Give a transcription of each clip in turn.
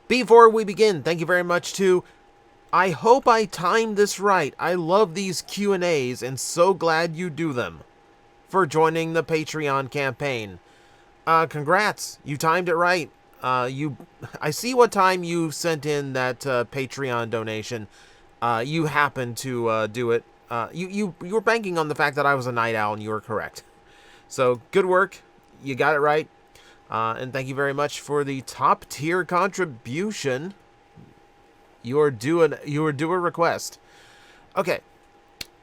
Before we begin, thank you very much to... I hope I timed this right. I love these Q&As and so glad you do them. For joining the Patreon campaign. Congrats. You timed it right. I see what time you sent in that Patreon donation. You happened to do it. You were banking on the fact that I was a night owl and you were correct. So, good work. You got it right. And thank you very much for the top tier contribution. You are due a request. Okay.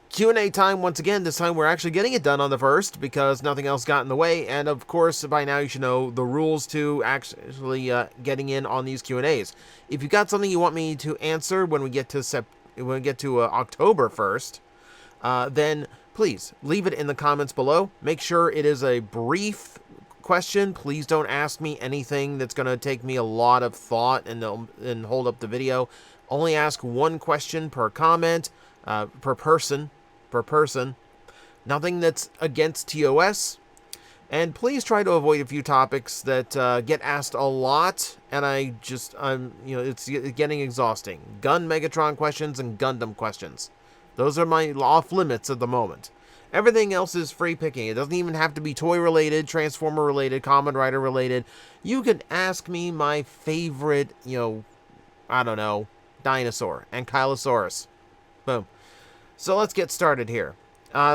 Q&A time once again. This time we're actually getting it done on the first because nothing else got in the way. And of course, by now you should know the rules to actually getting in on these Q&As. If you got something you want me to answer when we get to October 1st, then please leave it in the comments below. Make sure it is a brief question. Please don't ask me anything that's going to take me a lot of thought and hold up the video. Only ask one question per comment, per person. Nothing that's against TOS. And please try to avoid a few topics that get asked a lot, and it's getting exhausting. Gun Megatron questions and Gundam questions. Those are my off limits at the moment. Everything else is free picking. It doesn't even have to be toy related, Transformer related, Kamen Rider related. You can ask me my favorite, dinosaur, Ankylosaurus. Boom. So let's get started here.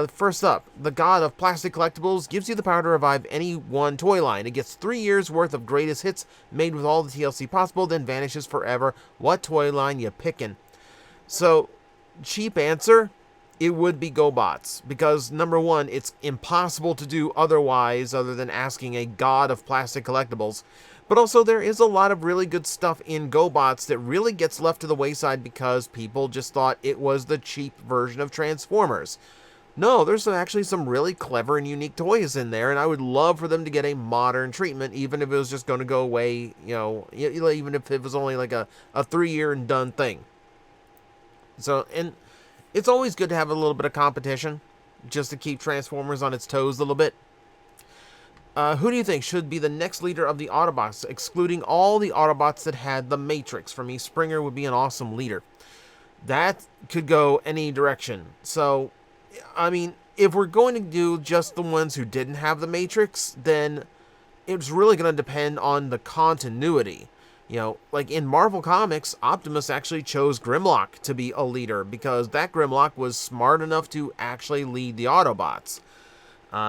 First up, the God of Plastic Collectibles gives you the power to revive any one toy line. It gets 3 years worth of greatest hits made with all the TLC possible, then vanishes forever. What toy line you picking? So, cheap answer, it would be GoBots. Because, number one, it's impossible to do otherwise other than asking a God of Plastic Collectibles. But also, there is a lot of really good stuff in GoBots that really gets left to the wayside because people just thought it was the cheap version of Transformers. No, there's actually some really clever and unique toys in there, and I would love for them to get a modern treatment, even if it was just going to go away, even if it was only like a 3-year and done thing. So, and it's always good to have a little bit of competition, just to keep Transformers on its toes a little bit. Who do you think should be the next leader of the Autobots, excluding all the Autobots that had the Matrix? For me, Springer would be an awesome leader. That could go any direction. So, I mean, if we're going to do just the ones who didn't have the Matrix, then it's really going to depend on the continuity. Like in Marvel Comics, Optimus actually chose Grimlock to be a leader because that Grimlock was smart enough to actually lead the Autobots.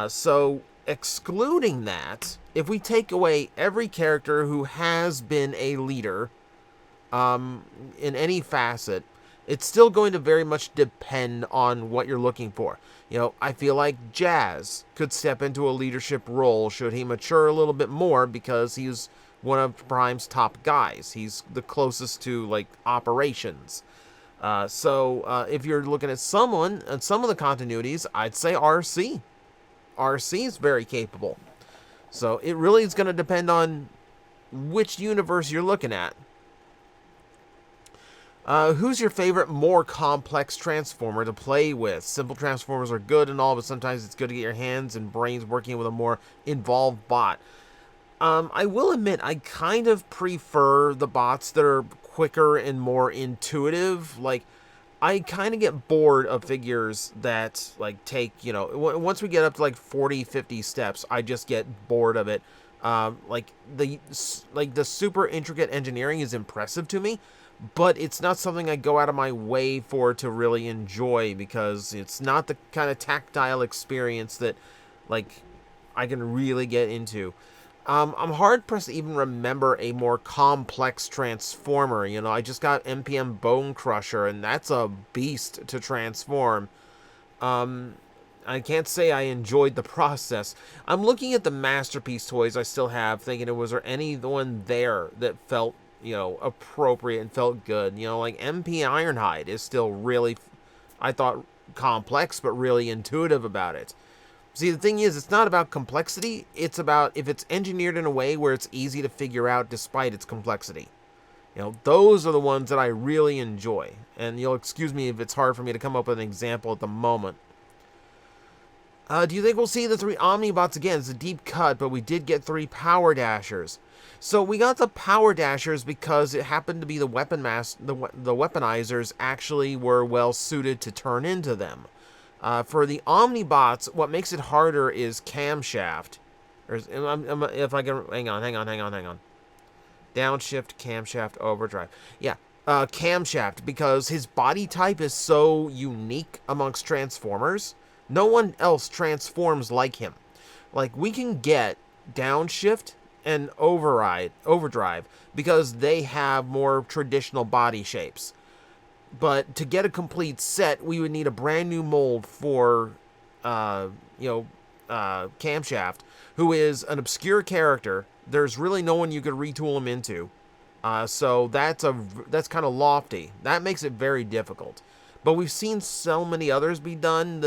So, excluding that, if we take away every character who has been a leader in any facet, it's still going to very much depend on what you're looking for. I feel like Jazz could step into a leadership role should he mature a little bit more because he's one of Prime's top guys. He's the closest to, operations. So if you're looking at some of the continuities, I'd say RC. RC is very capable. So it really is going to depend on which universe you're looking at. Who's your favorite more complex Transformer to play with? Simple Transformers are good and all, but sometimes it's good to get your hands and brains working with a more involved bot. I will admit, I kind of prefer the bots that are quicker and more intuitive. I kind of get bored of figures that, take, once we get up to, 40, 50 steps, I just get bored of it. The super intricate engineering is impressive to me, but it's not something I go out of my way for to really enjoy because it's not the kind of tactile experience that, I can really get into. I'm hard-pressed to even remember a more complex Transformer. I just got MPM Bone Crusher, and that's a beast to transform. I can't say I enjoyed the process. I'm looking at the Masterpiece toys I still have, thinking, was there anyone there that felt, appropriate and felt good? MP Ironhide is still really, I thought, complex, but really intuitive about it. See, the thing is, it's not about complexity, it's about if it's engineered in a way where it's easy to figure out despite its complexity. Those are the ones that I really enjoy. And you'll excuse me if it's hard for me to come up with an example at the moment. Do you think we'll see the 3 Omnibots again? It's a deep cut, but we did get 3 Power Dashers. So we got the Power Dashers because it happened to be the the weaponizers actually were well suited to turn into them. For the Omnibots, what makes it harder is camshaft. If I can, hang on. Downshift, camshaft, overdrive. Yeah, camshaft, because his body type is so unique amongst Transformers. No one else transforms like him. Like, we can get downshift and overdrive because they have more traditional body shapes. But to get a complete set, we would need a brand new mold for, Camshaft, who is an obscure character. There's really no one you could retool him into. So that's kind of lofty. That makes it very difficult. But we've seen so many others be done.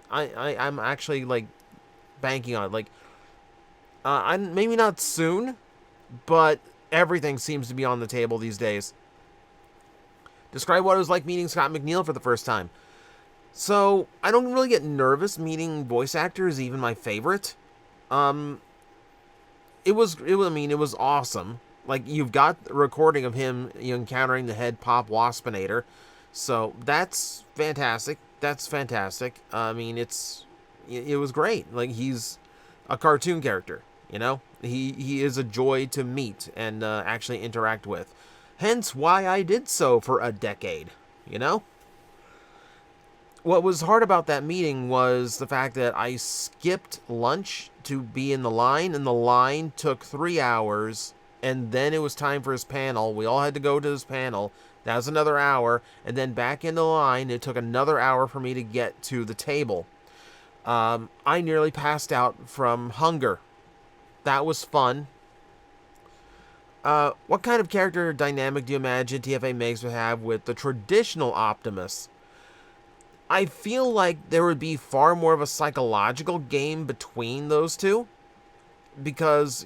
I'm actually like banking on it. Like, maybe not soon, but everything seems to be on the table these days. Describe what it was like meeting Scott McNeil for the first time. So I don't really get nervous meeting voice actors, even my favorite. It was awesome. Like, you've got a recording of him encountering the head pop Waspinator. So that's fantastic. I mean, it was great. Like, he's a cartoon character, you know? He is a joy to meet and actually interact with. Hence why I did so for a decade, you know? What was hard about that meeting was the fact that I skipped lunch to be in the line, and the line took 3 hours, and then it was time for his panel. We all had to go to his panel. That was another hour, and then back into the line. It took another hour for me to get to the table. I nearly passed out from hunger. That was fun. What kind of character dynamic do you imagine TFA Megs would have with the traditional Optimus? I feel like there would be far more of a psychological game between those two, because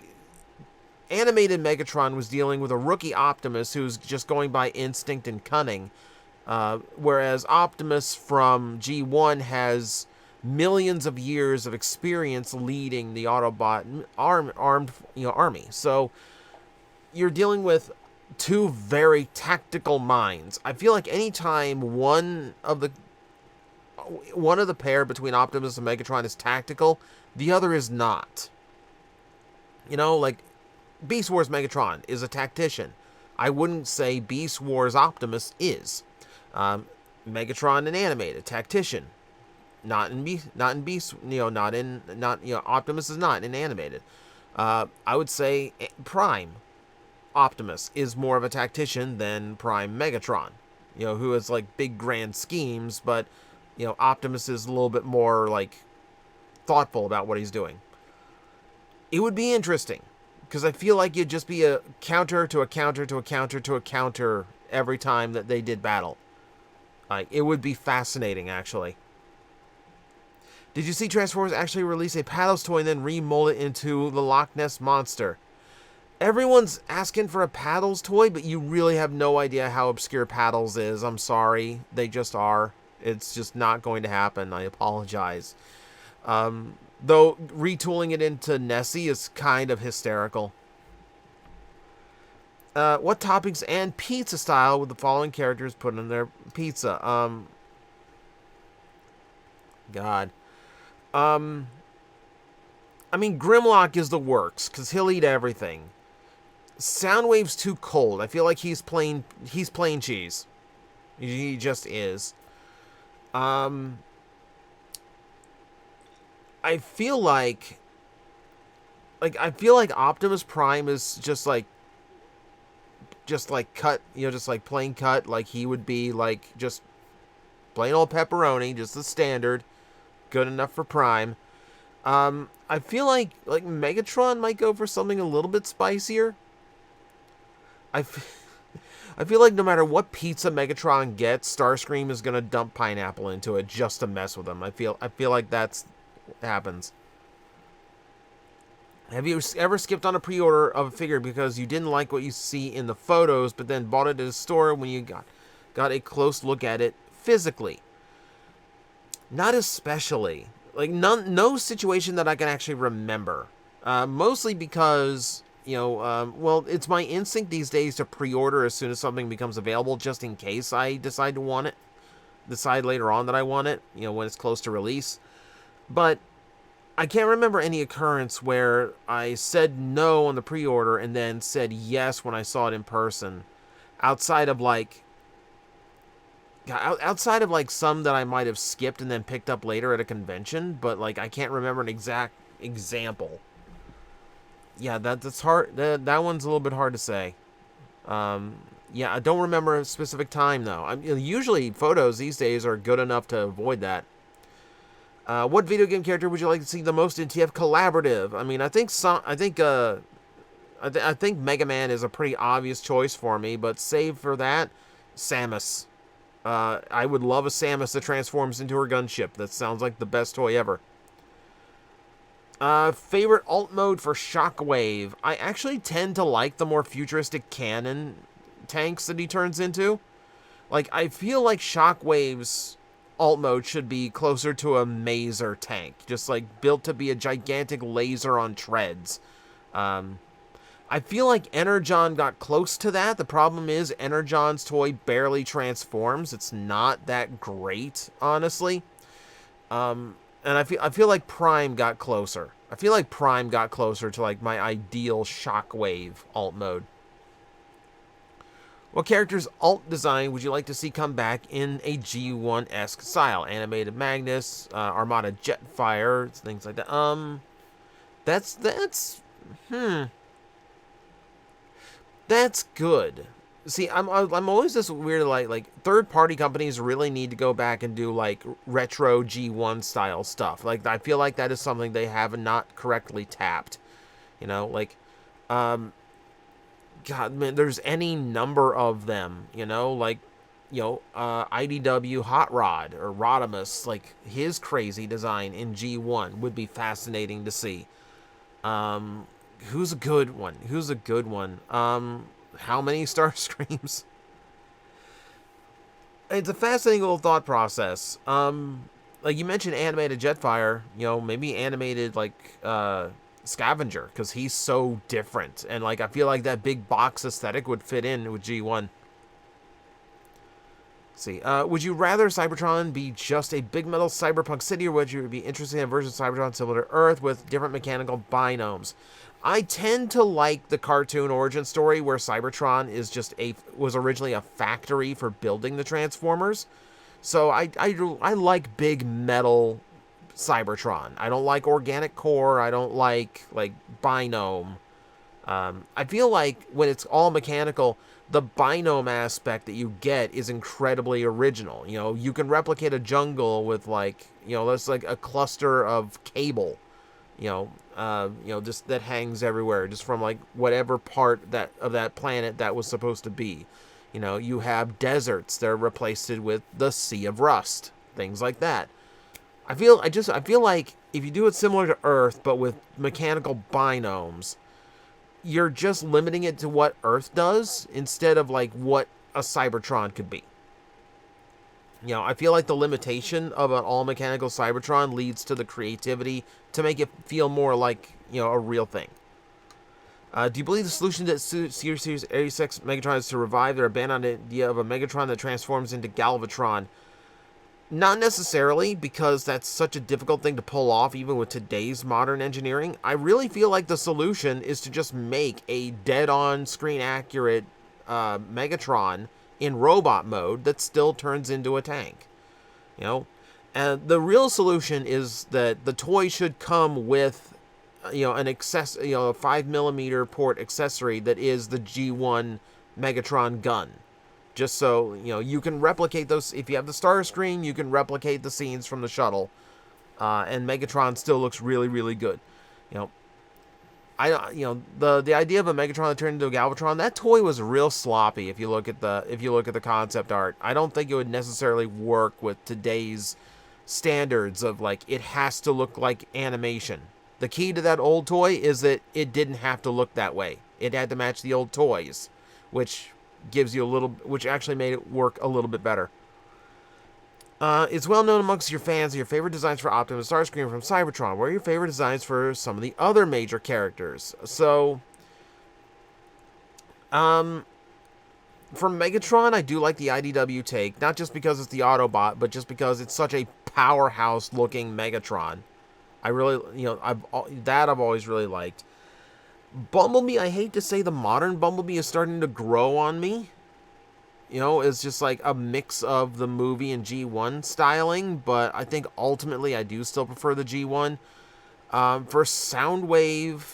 animated Megatron was dealing with a rookie Optimus who's just going by instinct and cunning, whereas Optimus from G1 has millions of years of experience leading the Autobot armed army. So you're dealing with two very tactical minds. I feel like anytime one of the pair between Optimus and Megatron is tactical, the other is not. You know, like, Beast Wars Megatron is a tactician. I wouldn't say Beast Wars Optimus is. Megatron an animated tactician. Optimus is not in animated. I would say Prime Optimus is more of a tactician than Prime Megatron. Who has like big grand schemes, but Optimus is a little bit more like thoughtful about what he's doing. It would be interesting, because I feel like it'd just be a counter to a counter to a counter to a counter every time that they did battle. Like, it would be fascinating, actually. Did you see Transformers actually release a Paddles toy and then remold it into the Loch Ness Monster? Everyone's asking for a Paddles toy, but you really have no idea how obscure Paddles is. I'm sorry. They just are. It's just not going to happen. I apologize. Though retooling it into Nessie is kind of hysterical. What toppings and pizza style would the following characters put in their pizza? God. I mean, Grimlock is the works, because he'll eat everything. Soundwave's too cold. I feel like he's plain cheese. He just is. I feel like Optimus Prime is just like cut, just like plain cut. Like, he would be like just plain old pepperoni, just the standard, good enough for Prime. I feel like Megatron might go for something a little bit spicier. I feel like no matter what pizza Megatron gets, Starscream is gonna dump pineapple into it just to mess with him. I feel like that's happens. Have you ever skipped on a pre-order of a figure because you didn't like what you see in the photos, but then bought it at a store when you got a close look at it physically? Not especially. Like, no situation that I can actually remember. Mostly because, well, it's my instinct these days to pre-order as soon as something becomes available, just in case I decide later on that I want it, when it's close to release. But I can't remember any occurrence where I said no on the pre-order and then said yes when I saw it in person, outside of like some that I might have skipped and then picked up later at a convention, but like I can't remember an exact example. Yeah, that's hard. That one's a little bit hard to say. Yeah, I don't remember a specific time though. Usually photos these days are good enough to avoid that. What video game character would you like to see the most in TF Collaborative? I mean, I think Mega Man is a pretty obvious choice for me, but save for that, Samus. I would love a Samus that transforms into her gunship. That sounds like the best toy ever. Favorite alt mode for Shockwave? I actually tend to like the more futuristic cannon tanks that he turns into. Like, I feel like Shockwave's alt mode should be closer to a Mazer tank. Just, like, built to be a gigantic laser on treads. I feel like Energon got close to that. The problem is Energon's toy barely transforms. It's not that great, honestly. And I feel like Prime got closer. I feel like Prime got closer to like my ideal Shockwave alt mode. What character's alt design would you like to see come back in a G1-esque style? Animated Magnus, Armada Jetfire, things like that. That's good. See, I'm always this weird, like third-party companies really need to go back and do like retro G1 style stuff. Like, I feel like that is something they have not correctly tapped. God, man, there's any number of them. IDW Hot Rod or Rodimus, like his crazy design in G1 would be fascinating to see. Who's a good one? How many Star Screams? It's a fascinating little thought process. Like you mentioned animated Jetfire, maybe animated like Scavenger, because he's so different. And like I feel like that big box aesthetic would fit in with G1. Let's see. Would you rather Cybertron be just a big metal cyberpunk city, or would you be interested in a version of Cybertron similar to Earth with different mechanical binomes? I tend to like the cartoon origin story where Cybertron is was originally a factory for building the Transformers. So I like big metal Cybertron. I don't like organic core. I don't like binome. I feel like when it's all mechanical, the binome aspect that you get is incredibly original. You can replicate a jungle with that's like a cluster of cable. Just that hangs everywhere, just from like whatever part of that planet that was supposed to be. You have deserts that are replaced with the Sea of Rust, things like that. I feel like if you do it similar to Earth but with mechanical binomes, you're just limiting it to what Earth does instead of like what a Cybertron could be. I feel like the limitation of an all-mechanical Cybertron leads to the creativity to make it feel more like, a real thing. Do you believe the solution to Series 86 Megatron is to revive their abandoned idea of a Megatron that transforms into Galvatron? Not necessarily, because that's such a difficult thing to pull off even with today's modern engineering. I really feel like the solution is to just make a dead-on screen-accurate Megatron in robot mode that still turns into a tank. And the real solution is that the toy should come with a 5mm port accessory that is the G1 Megatron gun. Just so you can replicate those. If you have the star screen, you can replicate the scenes from the shuttle, and Megatron still looks really, really good. The idea of a Megatron that turned into a Galvatron, that toy was real sloppy. If you look at the concept art, I don't think it would necessarily work with today's standards of like it has to look like animation. The key to that old toy is that it didn't have to look that way. It had to match the old toys, which actually made it work a little bit better. It's well known amongst your fans that your favorite designs for Optimus Starscream from Cybertron. What are your favorite designs for some of the other major characters? So, for Megatron, I do like the IDW take, not just because it's the Autobot, but just because it's such a powerhouse-looking Megatron. I really, I've always really liked. Bumblebee, I hate to say the modern Bumblebee is starting to grow on me. It's just like a mix of the movie and G1 styling, but I think ultimately I do still prefer the G1. For Soundwave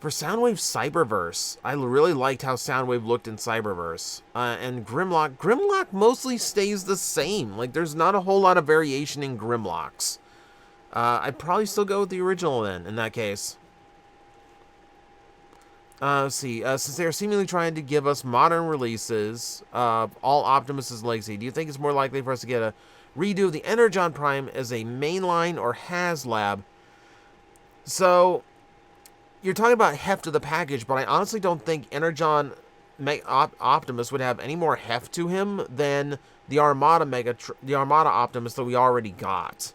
Cyberverse, I really liked how Soundwave looked in Cyberverse. And Grimlock mostly stays the same. Like, there's not a whole lot of variation in Grimlocks. I'd probably still go with the original then, in that case. Let's see. Since they are seemingly trying to give us modern releases of all Optimus's legacy, do you think it's more likely for us to get a redo of the Energon Prime as a mainline or HasLab? So, you're talking about heft of the package, but I honestly don't think Energon Optimus would have any more heft to him than the Armada Optimus that we already got.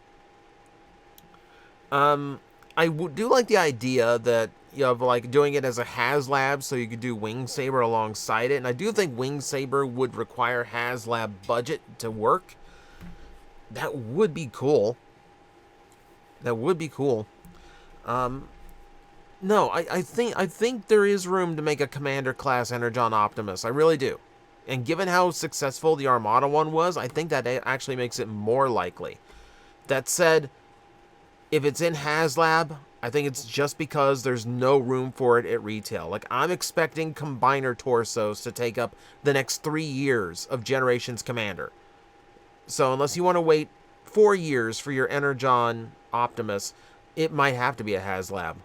I do like the idea that of like doing it as a HasLab, so you could do Wing Saber alongside it, and I do think Wing Saber would require HasLab budget to work. That would be cool. That would be cool. No, I think there is room to make a Commander class Energon Optimus. I really do. And given how successful the Armada one was, I think that actually makes it more likely. That said, if it's in HasLab, I think it's just because there's no room for it at retail. Like, I'm expecting Combiner torsos to take up the next 3 years of Generations Commander. So unless you want to wait 4 years for your Energon Optimus, it might have to be a HasLab.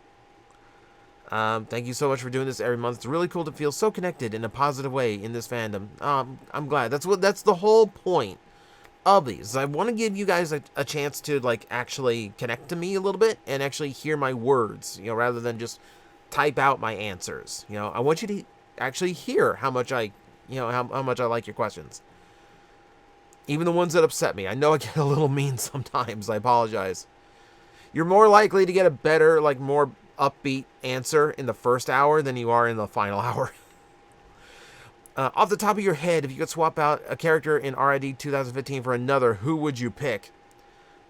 Thank you so much for doing this every month. It's really cool to feel so connected in a positive way in this fandom. I'm glad. That's the whole point of these. I want to give you guys a chance to like actually connect to me a little bit and actually hear my words, rather than just type out my answers. I want you to actually hear how much I like your questions. Even the ones that upset me. I know I get a little mean sometimes. I apologize. You're more likely to get a better, like, more upbeat answer in the first hour than you are in the final hour. Off the top of your head, if you could swap out a character in RID 2015 for another, who would you pick?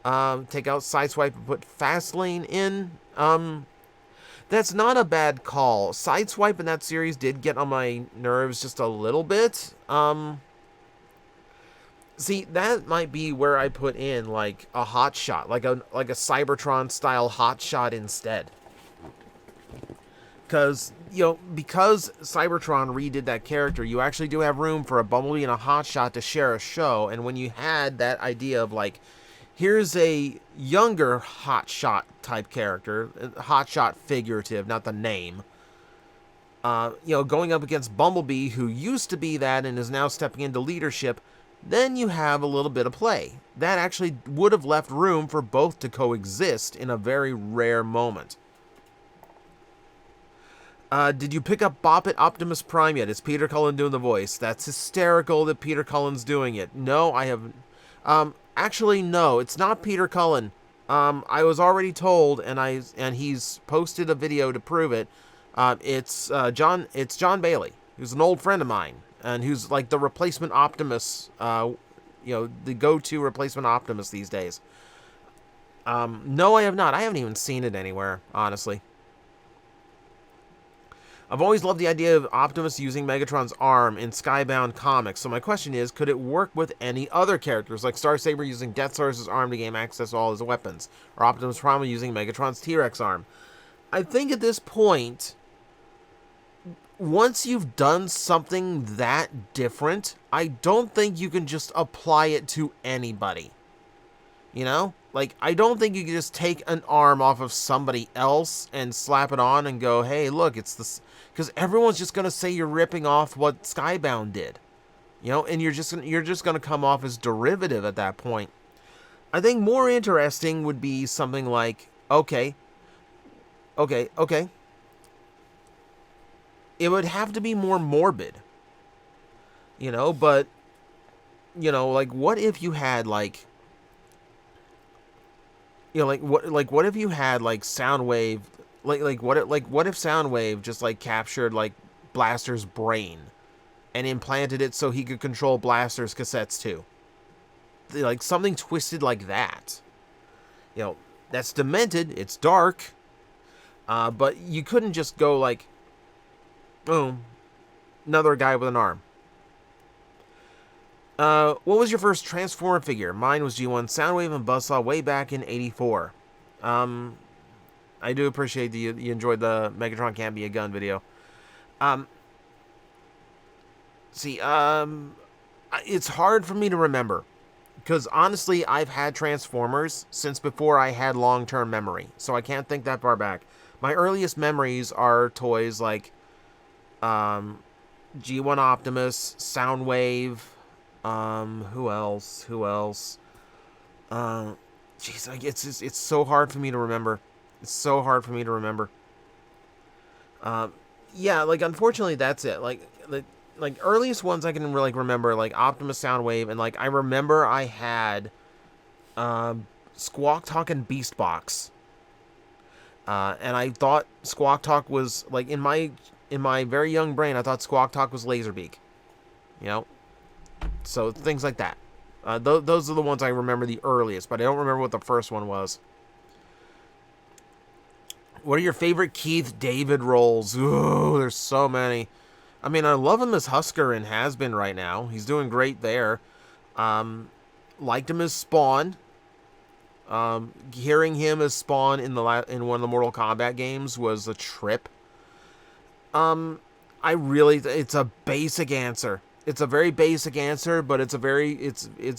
Take out Sideswipe and put Fastlane in. That's not a bad call. Sideswipe in that series did get on my nerves just a little bit. See, that might be where I put in, like, a hot shot, like a Cybertron-style hot shot instead. Because, because Cybertron redid that character, you actually do have room for a Bumblebee and a Hotshot to share a show. And when you had that idea of, like, here's a younger Hotshot type character, Hotshot figurative, not the name, going up against Bumblebee, who used to be that and is now stepping into leadership, then you have a little bit of play. That actually would have left room for both to coexist in a very rare moment. Did you pick up Bop It Optimus Prime yet? Is Peter Cullen doing the voice? That's hysterical that Peter Cullen's doing it. No, I haven't. Actually, no, it's not Peter Cullen. I was already told, and he's posted a video to prove it. It's John Bailey, who's an old friend of mine, and who's like the replacement Optimus, the go-to replacement Optimus these days. No, I have not. I haven't even seen it anywhere, honestly. I've always loved the idea of Optimus using Megatron's arm in Skybound comics, so my question is, could it work with any other characters, like Starsaber using Deathsaurus' arm to gain access to all his weapons, or Optimus Prime using Megatron's T-Rex arm? I think at this point, once you've done something that different, I don't think you can just apply it to anybody. Like, I don't think you can just take an arm off of somebody else and slap it on and go, hey, look, it's this. Because everyone's just going to say you're ripping off what Skybound did. And you're just going to come off as derivative at that point. I think more interesting would be something like, okay. It would have to be more morbid. But you know, like, what if you had, like, you know, what if you had, like, Soundwave, what if Soundwave just, like, captured, like, Blaster's brain and implanted it so he could control Blaster's cassettes, too? Like, something twisted like that. You know, that's demented, it's dark, but you couldn't just go, like, boom, another guy with an arm. What was your first Transformer figure? Mine was G1 Soundwave and Buzzsaw way back in '84. I do appreciate that you enjoyed the Megatron Can't Be a Gun video. It's hard for me to remember. Because honestly, I've had Transformers since before I had long-term memory. So I can't think that far back. My earliest memories are toys like G1 Optimus, Soundwave, who else? Jeez, it's so hard for me to remember. It's so hard for me to remember. Yeah, like, unfortunately, that's it. Like earliest ones I can really remember, like Optimus, Soundwave, and, like, I remember I had Squawk Talk and Beast Box. And I thought Squawk Talk was, like, in my very young brain, I thought Squawk Talk was Laserbeak. You know? So, things like that. Those are the ones I remember the earliest, but I don't remember what the first one was. What are your favorite Keith David roles? Ooh, there's so many. I mean, I love him as Husker and has been right now. He's doing great there. Liked him as Spawn. Hearing him as Spawn in one of the Mortal Kombat games was a trip. It's a basic answer. It's a very basic answer, but it's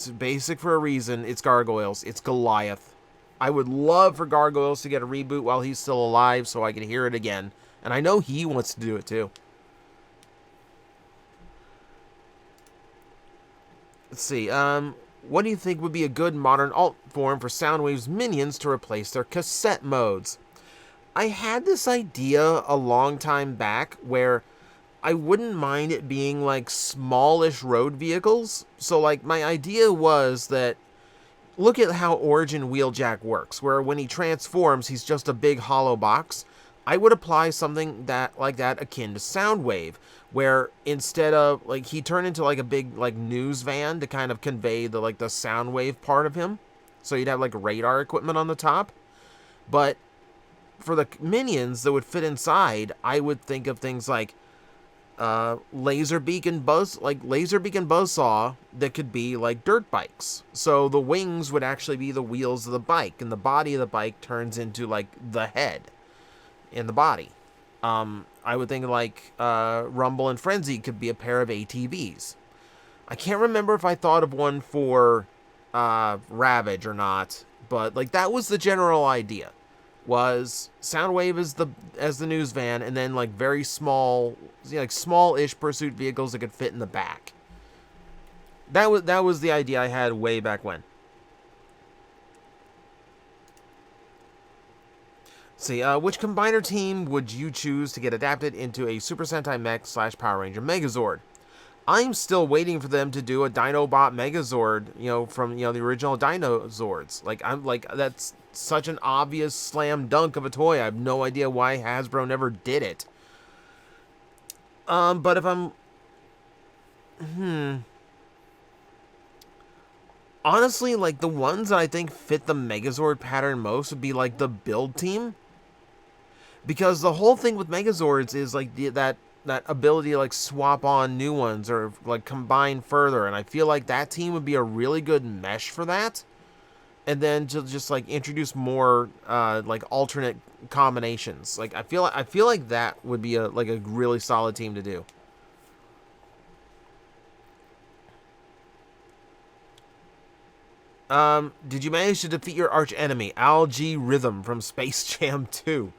basic for a reason. It's Gargoyles. It's Goliath. I would love for Gargoyles to get a reboot while he's still alive so I can hear it again. And I know he wants to do it too. Let's see. What do you think would be a good modern alt form for Soundwave's minions to replace their cassette modes? I had this idea a long time back where I wouldn't mind it being like smallish road vehicles. So, like, my idea was that, look at how Origin Wheeljack works, where when he transforms, he's just a big hollow box. I would apply something like that akin to Soundwave, where instead of, like, he turned into like a big, like, news van to kind of convey the Soundwave part of him. So you'd have, like, radar equipment on the top. But for the minions that would fit inside, I would think of things like Laserbeak and Buzzsaw that could be like dirt bikes. So the wings would actually be the wheels of the bike, and the body of the bike turns into, like, the head in the body. I would think like Rumble and Frenzy could be a pair of ATVs. I can't remember if I thought of one for Ravage or not, but, like, that was the general idea. Was Soundwave as the news van, and then, like, very small, like, small-ish pursuit vehicles that could fit in the back. That was the idea I had way back when. See, which combiner team would you choose to get adapted into a Super Sentai Mech / Power Ranger Megazord? I'm still waiting for them to do a Dinobot Megazord, you know, from, you know, the original Dinozords. That's such an obvious slam dunk of a toy. I have no idea why Hasbro never did it. But if I'm... Honestly, like, the ones that I think fit the Megazord pattern most would be, like, the build team. Because the whole thing with Megazords is, like, that ability to, like, swap on new ones or, like, combine further. And I feel like that team would be a really good mesh for that. And then to just, like, introduce more, like, alternate combinations. Like, I feel like that would be a really solid team to do. Did you manage to defeat your arch enemy, Algae Rhythm from Space Jam 2?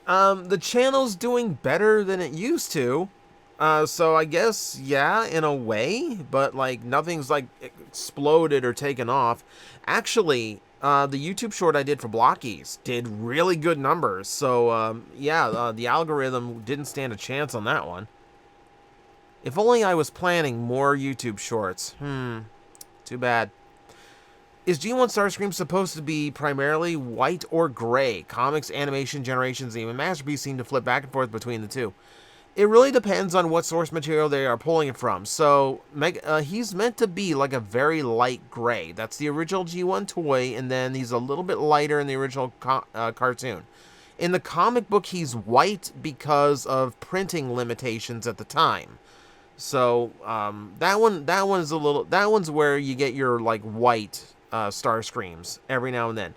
The channel's doing better than it used to. So I guess, yeah, in a way, but, like, nothing's, like, exploded or taken off. Actually, the YouTube short I did for Blockies did really good numbers. So, yeah, the algorithm didn't stand a chance on that one. If only I was planning more YouTube shorts. Too bad. Is G1 Starscream supposed to be primarily white or gray? Comics, animation, Generations, and even Masterpiece seem to flip back and forth between the two. It really depends on what source material they are pulling it from. So, he's meant to be like a very light gray. That's the original G1 toy, and then he's a little bit lighter in the original cartoon. In the comic book, he's white because of printing limitations at the time. So, that one's where you get your, like, white Starscreams every now and then.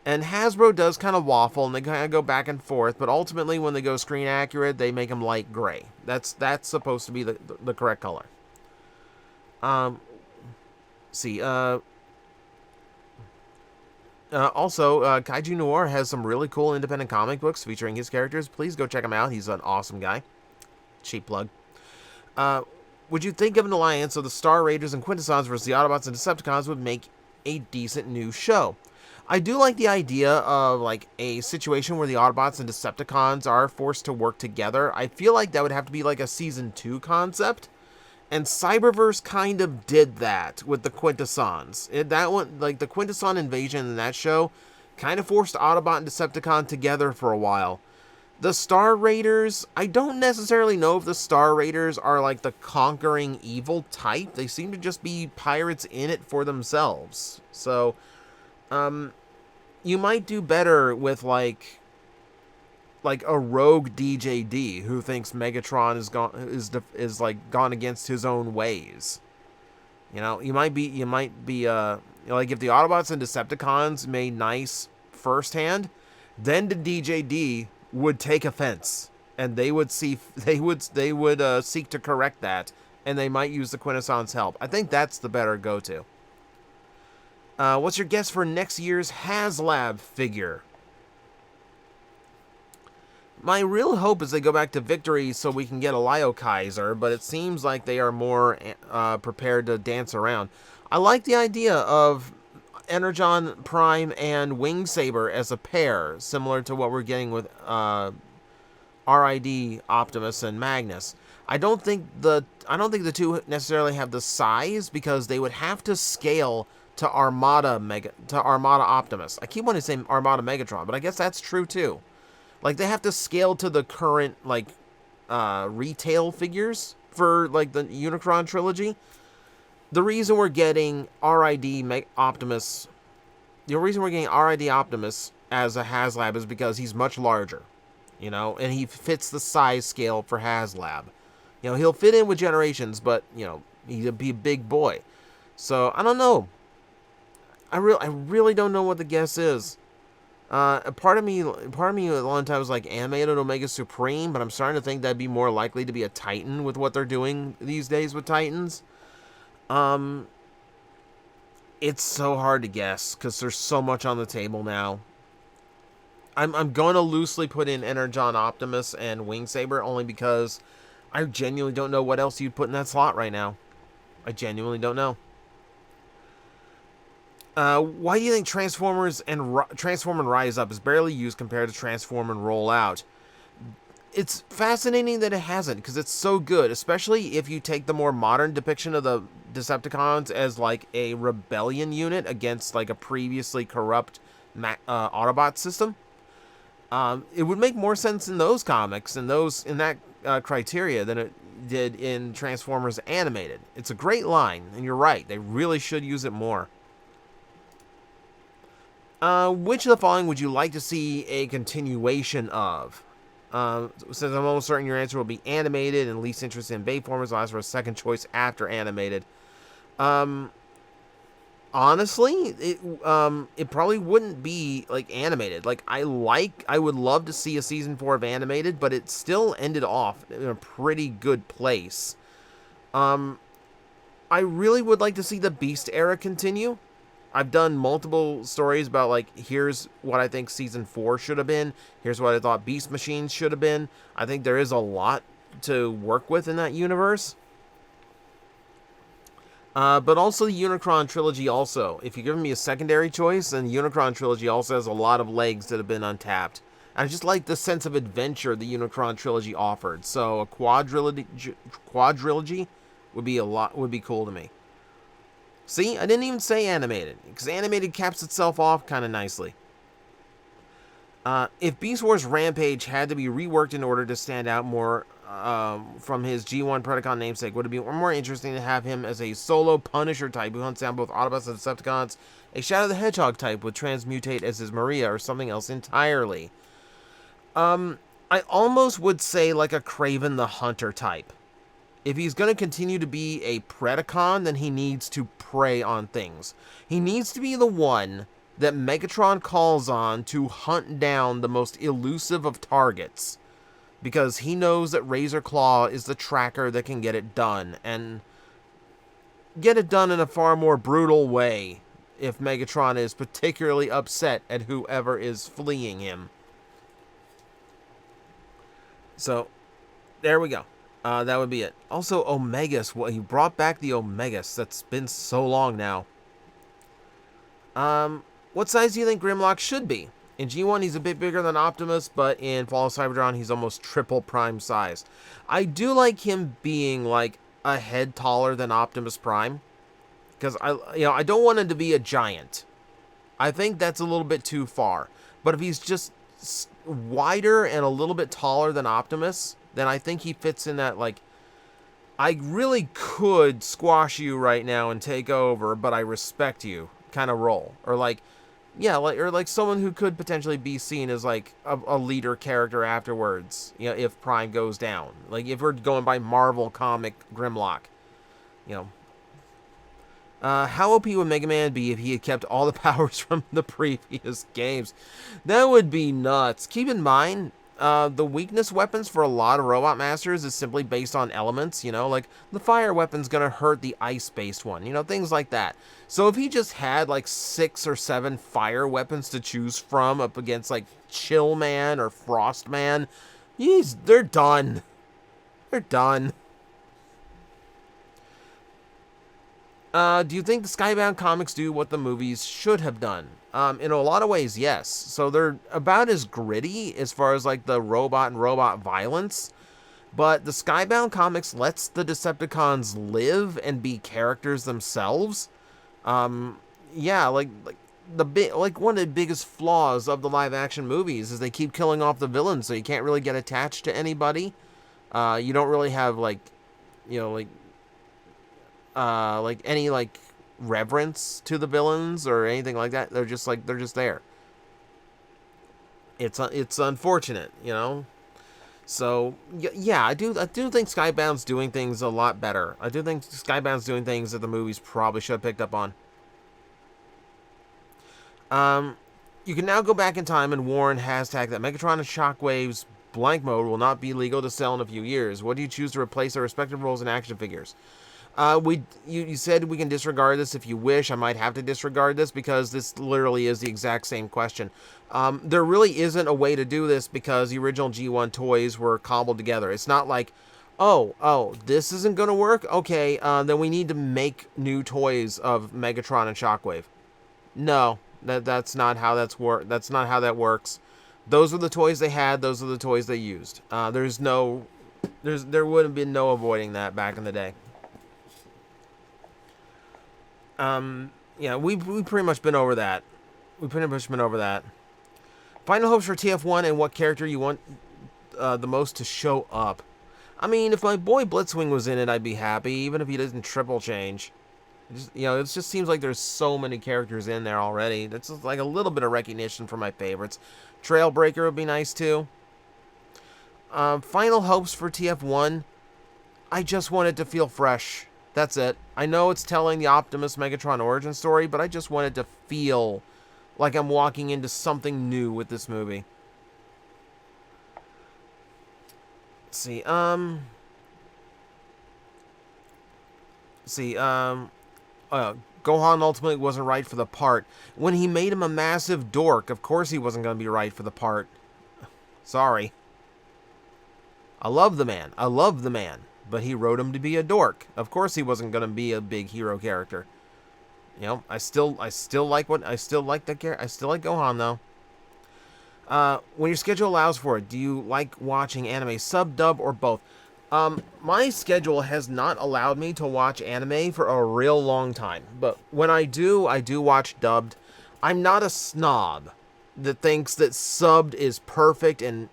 And Hasbro does kind of waffle, and they kind of go back and forth, but ultimately when they go screen accurate, they make them light gray. That's supposed to be the correct color. Also, Kaiju Noir has some really cool independent comic books featuring his characters. Please go check him out. He's an awesome guy. Cheap plug. Would you think of an alliance of the Star Raiders and Quintessons versus the Autobots and Decepticons would make a decent new show? I do like the idea of, like, a situation where the Autobots and Decepticons are forced to work together. I feel like that would have to be, like, a Season 2 concept. And Cyberverse kind of did that with the Quintessons. That one, like, the Quintesson invasion in that show kind of forced Autobot and Decepticon together for a while. The Star Raiders, I don't necessarily know if the Star Raiders are, like, the conquering evil type. They seem to just be pirates in it for themselves. So, you might do better with, like a rogue DJD who thinks Megatron is gone against his own ways. You know, you might be like, if the Autobots and Decepticons made nice firsthand, then the DJD would take offense, and they would seek to correct that, and they might use the Quintesson's help. I think that's the better go-to. What's your guess for next year's HasLab figure? My real hope is they go back to Victory so we can get a Lio Kaiser, but it seems like they are more prepared to dance around. I like the idea of Energon Prime and Wingsaber as a pair, similar to what we're getting with RID, Optimus, and Magnus. I don't think the two necessarily have the size, because they would have to scale to Armada Optimus. I keep wanting to say Armada Megatron, but I guess that's true too. Like, they have to scale to the current, like, retail figures for, like, the Unicron trilogy. The reason we're getting RID Optimus as a HasLab is because he's much larger, you know, and he fits the size scale for HasLab. You know, he'll fit in with Generations, but, you know, he'll be a big boy. So, I don't know. I really don't know what the guess is. Part of me a long time was like animated Omega Supreme, but I'm starting to think that'd be more likely to be a Titan with what they're doing these days with Titans. It's so hard to guess because there's so much on the table now. I'm going to loosely put in Energon Optimus and Wingsaber only because I genuinely don't know what else you'd put in that slot right now. I genuinely don't know. Why do you think Transform and Rise Up is barely used compared to Transform and Roll Out? It's fascinating that it hasn't, because it's so good, especially if you take the more modern depiction of the Decepticons as like a rebellion unit against like a previously corrupt Autobot system. It would make more sense in those comics and in that criteria than it did in Transformers Animated. It's a great line, and you're right, they really should use it more. Which of the following would you like to see a continuation of? Since I'm almost certain your answer will be animated and least interested in Bayformers, I'll ask for a second choice after animated. Honestly, it probably wouldn't be like animated. Like, I would love to see a season 4 of animated, but it still ended off in a pretty good place. I really would like to see the Beast era continue. I've done multiple stories about, like, here's what I think Season 4 should have been. Here's what I thought Beast Machines should have been. I think there is a lot to work with in that universe. But also the Unicron trilogy also. If you're giving me a secondary choice, then the Unicron trilogy also has a lot of legs that have been untapped. I just like the sense of adventure the Unicron trilogy offered. So a quadrilogy would be cool to me. See, I didn't even say animated, because animated caps itself off kind of nicely. If Beast Wars Rampage had to be reworked in order to stand out more from his G1 Predacon namesake, would it be more interesting to have him as a solo Punisher type who hunts down both Autobots and Decepticons, a Shadow the Hedgehog type with Transmutate as his Maria, or something else entirely? I almost would say like a Kraven the Hunter type. If he's going to continue to be a Predacon, then he needs to prey on things. He needs to be the one that Megatron calls on to hunt down the most elusive of targets, because he knows that Razor Claw is the tracker that can get it done, and get it done in a far more brutal way if Megatron is particularly upset at whoever is fleeing him. So, there we go. That would be it. Also, Omegas. Well, he brought back the Omegas. That's been so long now. What size do you think Grimlock should be? In G1, he's a bit bigger than Optimus, but in Fall of Cybertron, he's almost triple Prime size. I do like him being, like, a head taller than Optimus Prime, because I don't want him to be a giant. I think that's a little bit too far. But if he's just wider and a little bit taller than Optimus, then I think he fits in that, like, I really could squash you right now and take over, but I respect you kind of role. Or like, yeah, like someone who could potentially be seen as like a leader character afterwards, you know, if Prime goes down. Like if we're going by Marvel comic Grimlock, you know. How OP would Mega Man be if he had kept all the powers from the previous games? That would be nuts. Keep in mind, the weakness weapons for a lot of Robot Masters is simply based on elements, you know, like the fire weapon's gonna hurt the ice-based one, you know, things like that. So if he just had like 6 or 7 fire weapons to choose from up against like Chill Man or Frost Man, they're done. They're done. Do you think the Skybound comics do what the movies should have done? In a lot of ways, yes. So they're about as gritty as far as like the robot and robot violence, but the Skybound comics lets the Decepticons live and be characters themselves. Yeah, like one of the biggest flaws of the live action movies is they keep killing off the villains, so you can't really get attached to anybody. You don't really have like, you know, like any like reverence to the villains or anything like that. They're just there. It's unfortunate, you know. So yeah, I do think Skybound's doing things a lot better. I do think Skybound's doing things that the movies probably should have picked up on. You can now go back in time and warn hashtag that Megatron and Shockwave's blank mode will not be legal to sell in a few years. What do you choose to replace their respective roles in action figures? You said we can disregard this if you wish. I might have to disregard this because this literally is the exact same question. There really isn't a way to do this because the original G1 toys were cobbled together. It's not like, oh, this isn't going to work? Okay, then we need to make new toys of Megatron and Shockwave. No, that's not how that's That's not how that works. Those were the toys they had. Those are the toys they used. There would have been no avoiding that back in the day. Yeah, we've pretty much been over that. Final hopes for TF1 and what character you want the most to show up. I mean, if my boy Blitzwing was in it, I'd be happy, even if he doesn't triple change. It just seems like there's so many characters in there already. That's just like a little bit of recognition for my favorites. Trailbreaker would be nice too. Final hopes for TF1. I just want it to feel fresh. That's it. I know it's telling the Optimus Megatron origin story, but I just want it to feel like I'm walking into something new with this movie. Let's see, Gohan ultimately wasn't right for the part. When he made him a massive dork, of course he wasn't going to be right for the part. Sorry. I love the man. But he wrote him to be a dork. Of course he wasn't going to be a big hero character. You know, I still like Gohan though. When your schedule allows for it, do you like watching anime sub, dub, or both? My schedule has not allowed me to watch anime for a real long time, but when I do watch dubbed. I'm not a snob that thinks that subbed is perfect and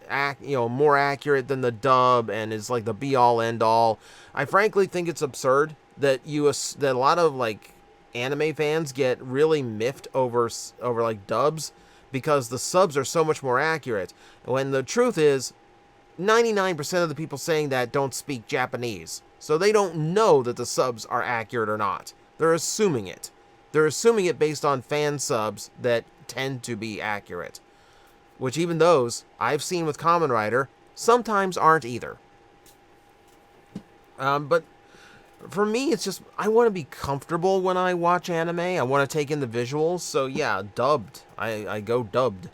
more accurate than the dub and is like the be all end all. I frankly think it's absurd that that a lot of like anime fans get really miffed over like dubs because the subs are so much more accurate. When the truth is 99% of the people saying that don't speak Japanese. So they don't know that the subs are accurate or not. They're assuming it. They're assuming it based on fan subs that tend to be accurate. Which even those, I've seen with Kamen Rider, sometimes aren't either. But for me, it's just, I want to be comfortable when I watch anime. I want to take in the visuals. So yeah, dubbed. I go dubbed.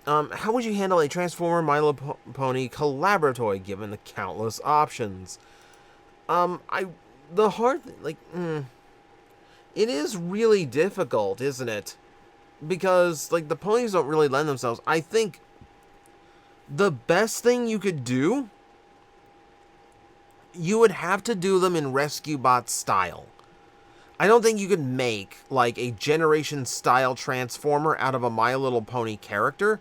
How would you handle a Transformer My Little Pony collaboratory given the countless options? It is really difficult, isn't it? Because, like, the ponies don't really lend themselves. I think the best thing you could do, you would have to do them in Rescue Bot style. I don't think you could make, like, a Generation-style Transformer out of a My Little Pony character.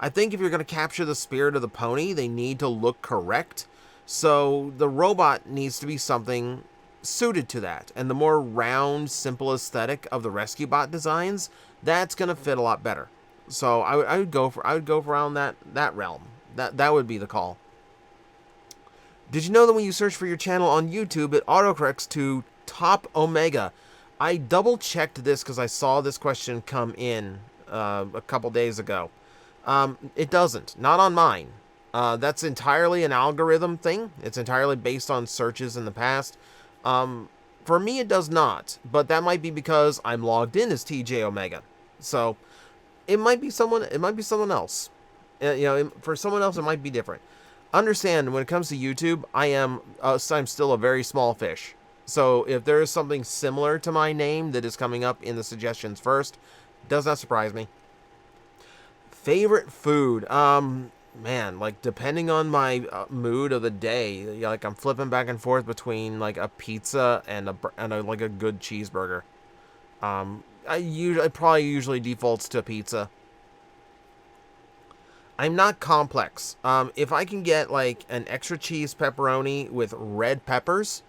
I think if you're going to capture the spirit of the pony, they need to look correct. So the robot needs to be something suited to that. And the more round, simple aesthetic of the Rescue Bot designs, that's going to fit a lot better. So I would go for around that realm. That would be the call. Did you know that when you search for your channel on YouTube, it autocorrects to TJOmega? I double checked this because I saw this question come in a couple days ago. It doesn't. Not on mine. That's entirely an algorithm thing. It's entirely based on searches in the past. For me, it does not. But that might be because I'm logged in as TJOmega. So it might be someone. It might be someone else. For someone else, it might be different. Understand, when it comes to YouTube, I'm still a very small fish. So if there is something similar to my name that is coming up in the suggestions first, does not surprise me. Favorite food? Man, like, depending on my mood of the day, like, I'm flipping back and forth between, like, a pizza and like a good cheeseburger. It probably usually defaults to pizza. I'm not complex. If I can get, like, an extra cheese pepperoni with red peppers,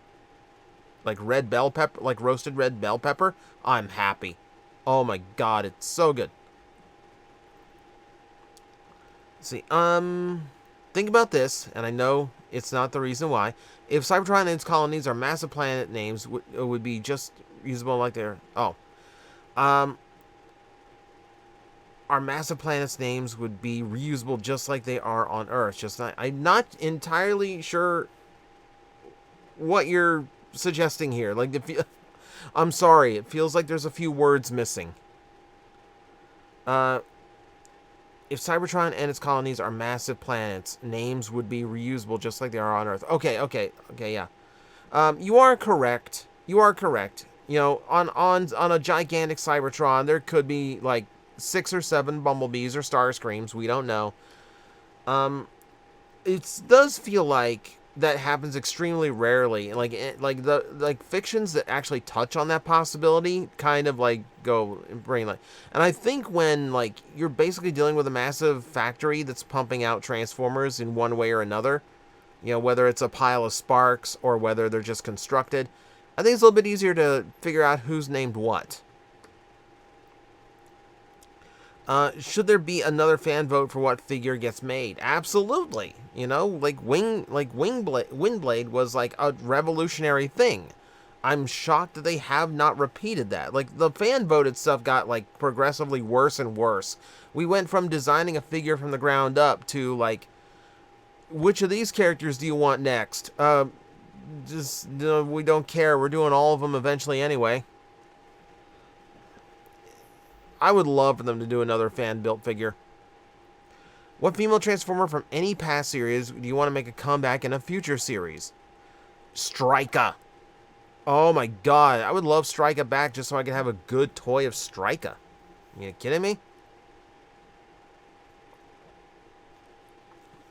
like red bell pepper, like roasted red bell pepper, I'm happy. Oh my god, it's so good. See, think about this, and I know it's not the reason why. If Cybertron and its colonies are massive planet names, it would be just usable like they're... our massive planets' names would be reusable just like they are on Earth. I'm not entirely sure what you're suggesting here. Like, I'm sorry, it feels like there's a few words missing. If Cybertron and its colonies are massive planets, names would be reusable just like they are on Earth. Okay, yeah. You are correct. On a gigantic Cybertron, there could be, like, 6 or 7 Bumblebees or Starscreams. We don't know. It does feel like that happens extremely rarely. Like fictions that actually touch on that possibility kind of like go bring like. And I think when like you're basically dealing with a massive factory that's pumping out Transformers in one way or another, whether it's a pile of sparks or whether they're just constructed, I think it's a little bit easier to figure out who's named what. Should there be another fan vote for what figure gets made? Absolutely. Like Windblade was like a revolutionary thing. I'm shocked that they have not repeated that. Like, the fan voted stuff got like progressively worse and worse. We went from designing a figure from the ground up to like, which of these characters do you want next? We don't care. We're doing all of them eventually anyway. I would love for them to do another fan-built figure. What female Transformer from any past series do you want to make a comeback in a future series? Striker. Oh my god, I would love Striker back just so I could have a good toy of Striker. You kidding me?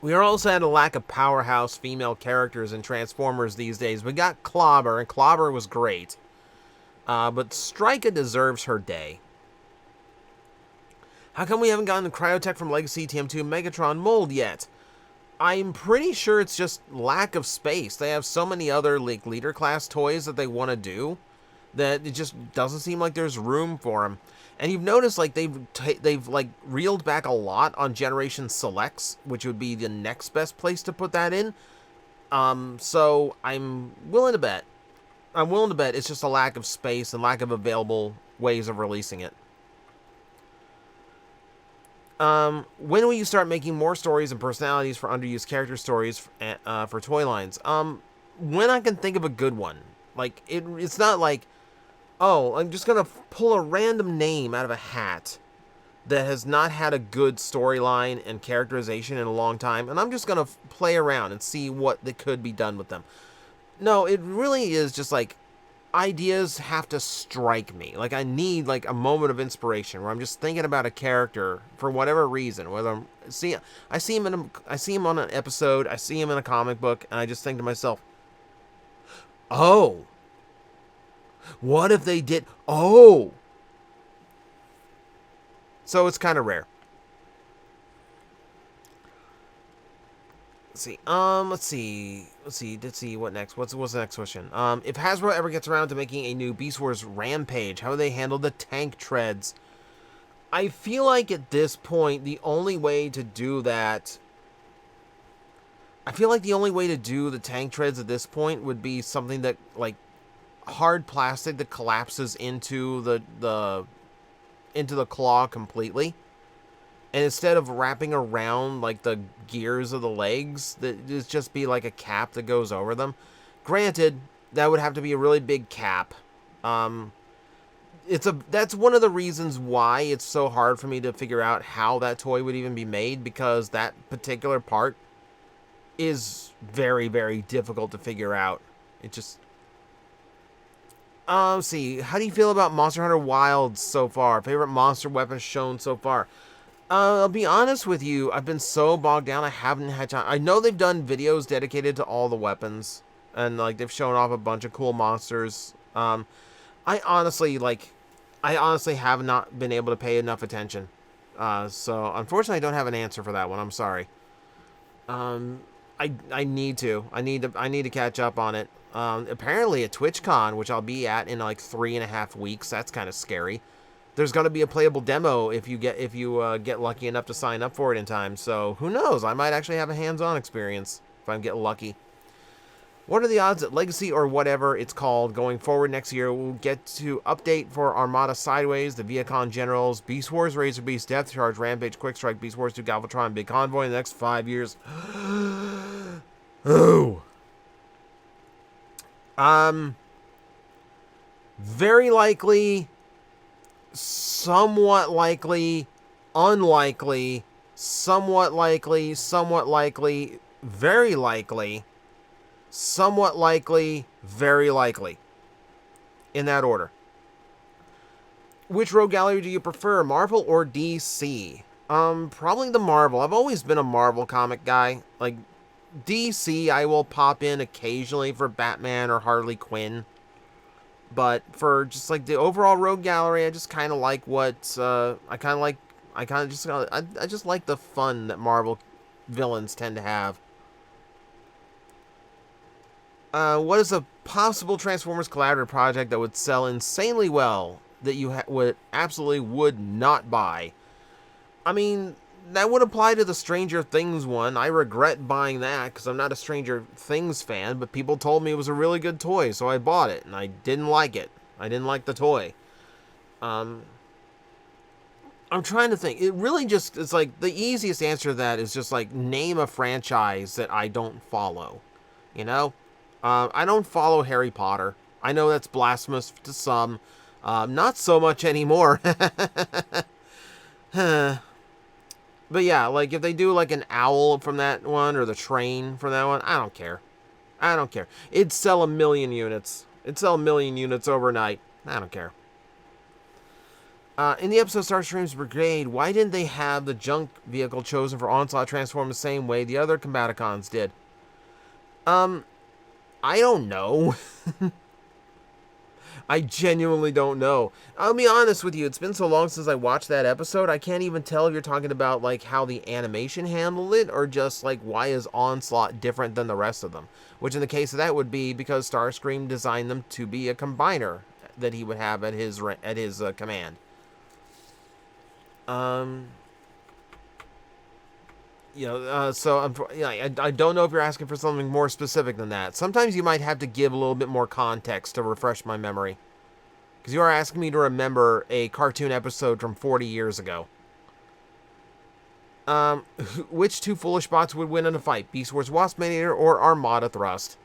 We also had a lack of powerhouse female characters in Transformers these days. We got Clobber, and Clobber was great. But Strika deserves her day. How come we haven't gotten the Cryotech from Legacy TM2 Megatron mold yet? I'm pretty sure it's just lack of space. They have so many other like leader class toys that they want to do that it just doesn't seem like there's room for them. And you've noticed like they've like reeled back a lot on Generation Selects, which would be the next best place to put that in. So I'm willing to bet. It's just a lack of space and lack of available ways of releasing it. When will you start making more stories and personalities for underused character stories for toy lines? When I can think of a good one. Like, it's not like, oh, I'm just going to pull a random name out of a hat that has not had a good storyline and characterization in a long time, and I'm just going to play around and see what could be done with them. No, it really is just like, ideas have to strike me. Like, I need like a moment of inspiration where I'm just thinking about a character for whatever reason. Whether I see him on an episode, I see him in a comic book, and I just think to myself, oh, what if they did? Oh, so it's kind of rare. Let's see. What next? What's the next question? If Hasbro ever gets around to making a new Beast Wars Rampage, how do they handle the tank treads? I feel like at this point, the only way to do that... I feel like the only way to do the tank treads at this point would be something that, like, hard plastic that collapses into the claw completely. And instead of wrapping around, like, the gears of the legs, that it'd just be, like, a cap that goes over them. Granted, that would have to be a really big cap. That's one of the reasons why it's so hard for me to figure out how that toy would even be made, because that particular part is very, very difficult to figure out. It just... let's see. How do you feel about Monster Hunter Wilds so far? Favorite monster weapon shown so far? I'll be honest with you, I've been so bogged down, I haven't had time. I know they've done videos dedicated to all the weapons, and, like, they've shown off a bunch of cool monsters. I honestly have not been able to pay enough attention. So, unfortunately, I don't have an answer for that one, I'm sorry. I need to catch up on it. Apparently at TwitchCon, which I'll be at in, like, 3.5 weeks, that's kind of scary. There's going to be a playable demo if you get lucky enough to sign up for it in time. So who knows? I might actually have a hands-on experience if I get lucky. What are the odds that Legacy or whatever it's called going forward next year will get to update for Armada Sideways, the Viacon Generals, Beast Wars, Razor Beast, Death Charge, Rampage, Quick Strike, Beast Wars 2, Galvatron, Big Convoy in the next 5 years? Oh. Very likely... somewhat likely, unlikely, somewhat likely, very likely, somewhat likely, very likely. In that order. Which Rogue Gallery do you prefer, Marvel or DC? Probably the Marvel. I've always been a Marvel comic guy. Like, DC, I will pop in occasionally for Batman or Harley Quinn. But for just like the overall Rogue Gallery, I just kind of like what I just like the fun that Marvel villains tend to have. What is a possible Transformers collaborative project that would sell insanely well that you absolutely would not buy? I mean, that would apply to the Stranger Things one. I regret buying that because I'm not a Stranger Things fan, but people told me it was a really good toy, so I bought it, and I didn't like it. I didn't like the toy. I'm trying to think. It really just, it's like, the easiest answer to that is just, like, name a franchise that I don't follow. You know? I don't follow Harry Potter. I know that's blasphemous to some. Not so much anymore. But yeah, like, if they do, like, an owl from that one, or the train from that one, I don't care. I don't care. It'd sell 1 million units. It'd sell 1 million units overnight. I don't care. In the episode Starscream's Brigade, why didn't they have the junk vehicle chosen for Onslaught transform the same way the other Combaticons did? I don't know. I genuinely don't know. I'll be honest with you, it's been so long since I watched that episode, I can't even tell if you're talking about, like, how the animation handled it, or just, like, why is Onslaught different than the rest of them? Which, in the case of that, would be because Starscream designed them to be a combiner that he would have at his command. I don't know if you're asking for something more specific than that. Sometimes you might have to give a little bit more context to refresh my memory. Because you are asking me to remember a cartoon episode from 40 years ago. Which two foolish bots would win in a fight? Beast Wars Waspinator or Armada Thrust?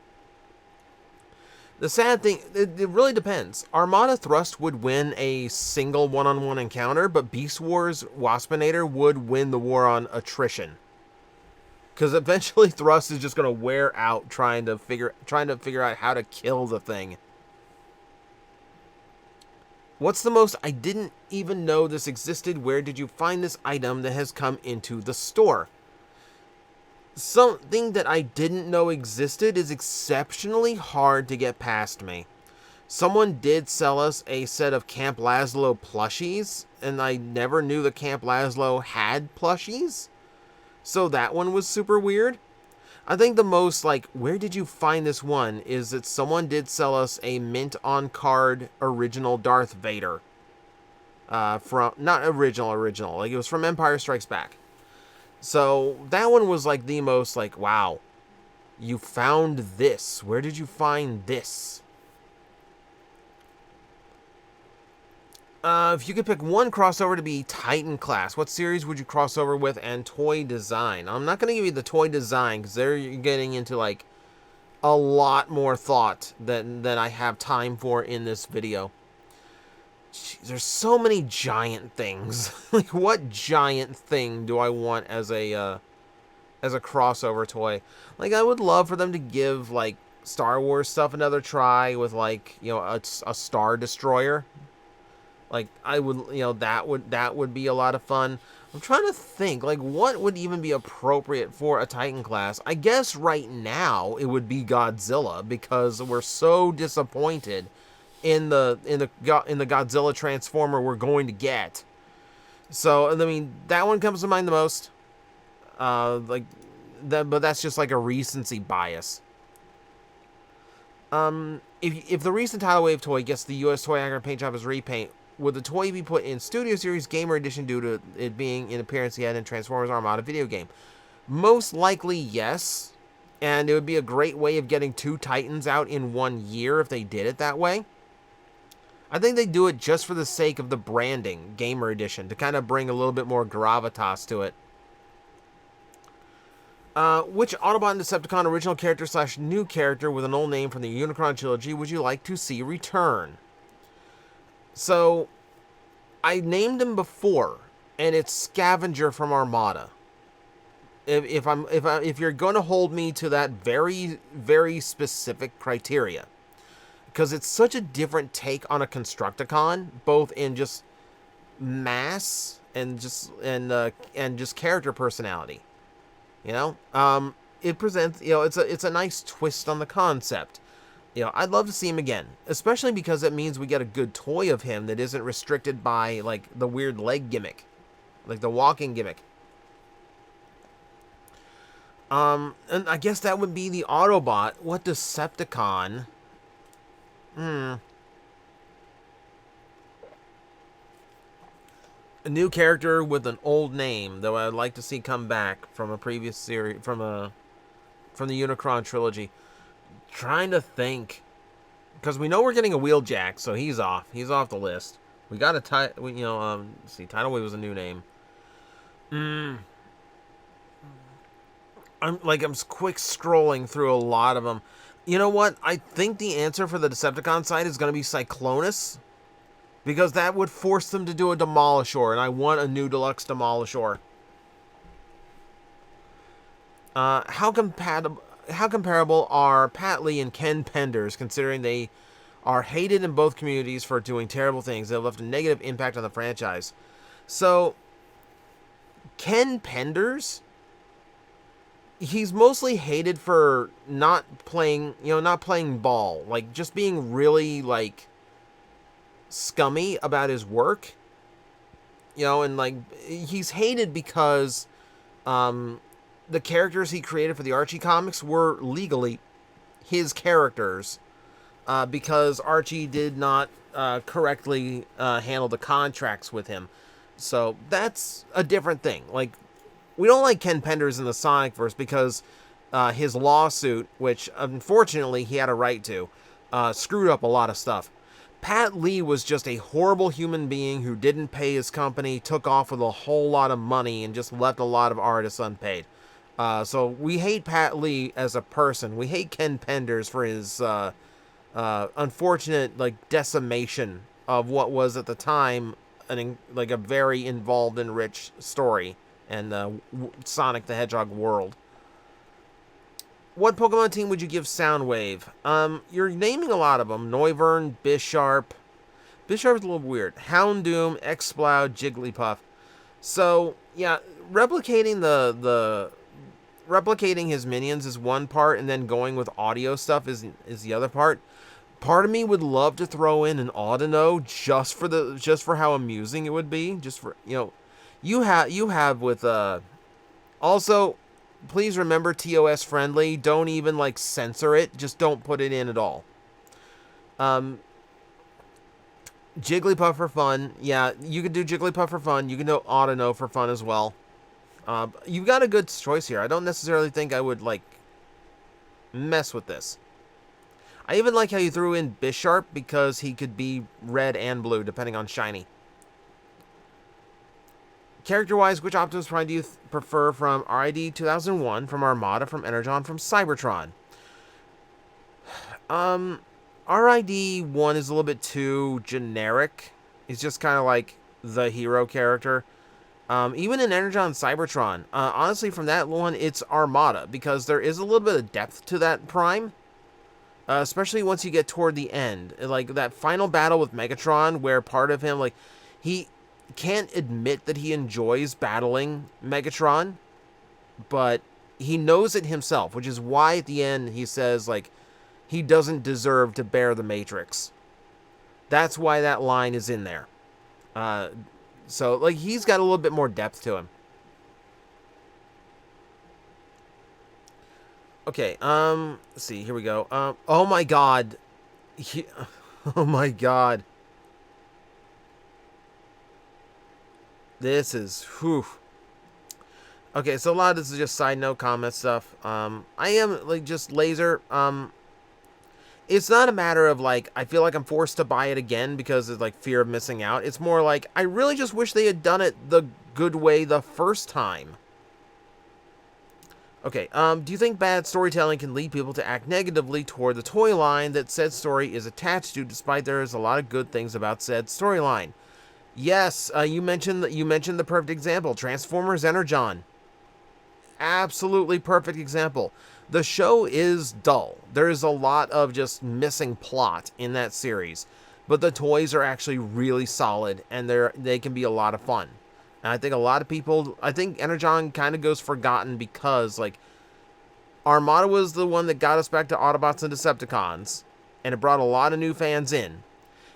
The sad thing, it really depends. Armada Thrust would win a single one-on-one encounter, but Beast Wars Waspinator would win the war on attrition. Because eventually Thrust is just going to wear out trying to figure out how to kill the thing. What's the most I didn't even know this existed? Where did you find this item that has come into the store? Something that I didn't know existed is exceptionally hard to get past me. Someone did sell us a set of Camp Lazlo plushies, and I never knew that Camp Lazlo had plushies. So that one was super weird. I think the most, like, where did you find this one, is that someone did sell us a mint on card original Darth Vader. Not original, like it was from Empire Strikes Back. So that one was like the most, like, wow, you found this. Where did you find this? If you could pick one crossover to be Titan class, what series would you cross over with and toy design? I'm not going to give you the toy design because there you're getting into, like, a lot more thought than I have time for in this video. Jeez, there's so many giant things. Like, what giant thing do I want as a crossover toy? Like, I would love for them to give, like, Star Wars stuff another try with, like, you know, a Star Destroyer. Like, I would, you know, that would be a lot of fun. I'm trying to think, like, what would even be appropriate for a Titan class? I guess right now it would be Godzilla, because we're so disappointed in the Godzilla Transformer we're going to get. So, I mean, that one comes to mind the most. But that's just like a recency bias. If the recent Tidal Wave toy gets the US Toy Hanger Paint Shop as repaint, would the toy be put in Studio Series Gamer Edition due to it being an appearance he had in Transformers Armada video game? Most likely, yes. And it would be a great way of getting two Titans out in 1 year if they did it that way. I think they do it just for the sake of the branding, Gamer Edition, to kind of bring a little bit more gravitas to it. Which Autobot and Decepticon original character / new character with an old name from the Unicron trilogy would you like to see return? So, I named him before, and it's Scavenger from Armada. If you're going to hold me to that very, very specific criteria, because it's such a different take on a Constructicon, both in just mass and just character personality. You know, it presents, you know, it's a nice twist on the concept. You know, I'd love to see him again, especially because it means we get a good toy of him that isn't restricted by, like, the weird leg gimmick, like the walking gimmick. And I guess that would be the Autobot. What Decepticon? A new character with an old name, though I'd like to see come back from a previous series, from the Unicron trilogy. Trying to think, because we know we're getting a Wheeljack, so he's off. He's off the list. We got a Tidal Wave was a new name. I'm quick scrolling through a lot of them. You know what? I think the answer for the Decepticon side is going to be Cyclonus, because that would force them to do a Demolishor, and I want a new deluxe Demolishor. How comparable are Pat Lee and Ken Penders, considering they are hated in both communities for doing terrible things that have left a negative impact on the franchise. So, Ken Penders, he's mostly hated for not playing, not playing ball, like just being really like scummy about his work, and like he's hated because the characters he created for the Archie comics were legally his characters, because Archie did not correctly handle the contracts with him. So that's a different thing. Like, we don't like Ken Penders in the Sonicverse because his lawsuit, which unfortunately he had a right to, screwed up a lot of stuff. Pat Lee was just a horrible human being who didn't pay his company, took off with a whole lot of money, and just left a lot of artists unpaid. So we hate Pat Lee as a person. We hate Ken Penders for his unfortunate like decimation of what was at the time like a very involved and rich story and Sonic the Hedgehog world. What Pokemon team would you give Soundwave? You're naming a lot of them. Noivern, Bisharp. Bisharp is a little weird. Houndoom, Exploud, Jigglypuff. So, yeah, replicating replicating his minions is one part, and then going with audio stuff is the other part. Part of me would love to throw in an Audino just for how amusing it would be. Just for, you have with also, please remember TOS friendly. Don't even like censor it. Just don't put it in at all. Jigglypuff for fun. Yeah, you could do Jigglypuff for fun. You can do Audino for fun as well. You've got a good choice here. I don't necessarily think I would like mess with this. I even like how you threw in Bisharp because he could be red and blue depending on shiny. Character-wise, which Optimus Prime do you prefer from RID 2001, from Armada, from Energon, from Cybertron? RID 1 is a little bit too generic. He's just kind of like the hero character. Even in Energon Cybertron, honestly, from that one, it's Armada, because there is a little bit of depth to that Prime. Especially once you get toward the end. Like, that final battle with Megatron, where part of him, like, he can't admit that he enjoys battling Megatron, but he knows it himself, which is why at the end he says, like, he doesn't deserve to bear the Matrix. That's why that line is in there. So, like, he's got a little bit more depth to him. Okay, let's see, here we go. Oh my god. Oh my god. This is, whew. Okay, so a lot of this is just side note comment stuff. I am, like, just laser. It's not a matter of, like, I feel like I'm forced to buy it again because of, like, fear of missing out. It's more like, I really just wish they had done it the good way the first time. Okay, do you think bad storytelling can lead people to act negatively toward the toy line that said story is attached to, despite there is a lot of good things about said storyline? Yes, you mentioned the perfect example, Transformers Energon. Absolutely perfect example. The show is dull. There is a lot of just missing plot in that series, but the toys are actually really solid, and they can be a lot of fun. And I think a lot of people, I think Energon kind of goes forgotten because, like, Armada was the one that got us back to Autobots and Decepticons, and it brought a lot of new fans in.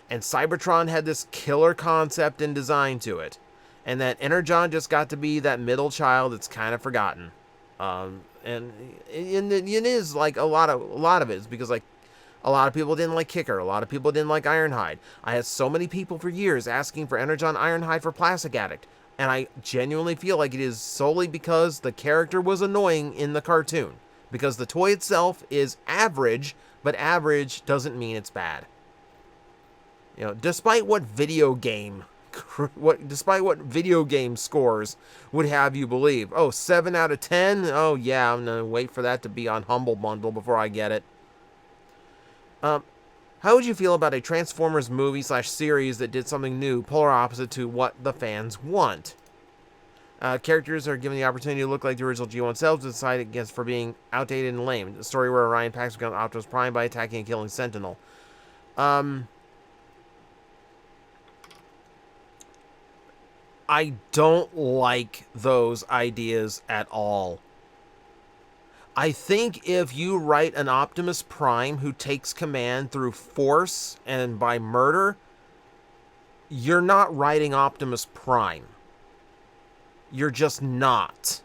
And Cybertron had this killer concept and design to it. And that Energon just got to be that middle child that's kind of forgotten. And it is, like, a lot of it is because, like, a lot of people didn't like Kicker. A lot of people didn't like Ironhide. I had so many people for years asking for Energon Ironhide for Plastic Addict. And I genuinely feel like it is solely because the character was annoying in the cartoon. Because the toy itself is average, but average doesn't mean it's bad. Despite what video game scores would have you believe. Oh, 7 out of 10? Oh, yeah, I'm going to wait for that to be on Humble Bundle before I get it. How would you feel about a Transformers movie/series that did something new, polar opposite to what the fans want? Characters are given the opportunity to look like the original G1 selves, decide against for being outdated and lame. A story where Orion Pax becomes Optimus Prime by attacking and killing Sentinel. I don't like those ideas at all. I think if you write an Optimus Prime who takes command through force and by murder, you're not writing Optimus Prime. You're just not.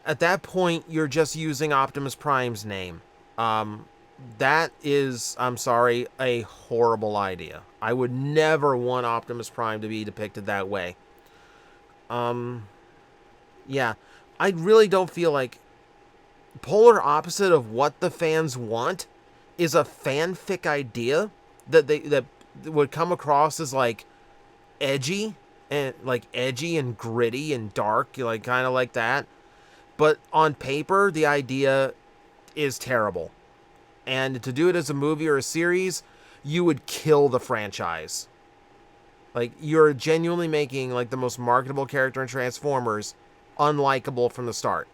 At that point, you're just using Optimus Prime's name. That is, I'm sorry, a horrible idea. I would never want Optimus Prime to be depicted that way. Yeah, I really don't feel like polar opposite of what the fans want is a fanfic idea that would come across as like edgy and gritty and dark, like kind of like that. But on paper, the idea is terrible. And to do it as a movie or a series, you would kill the franchise. Like, you're genuinely making, like, the most marketable character in Transformers unlikable from the start.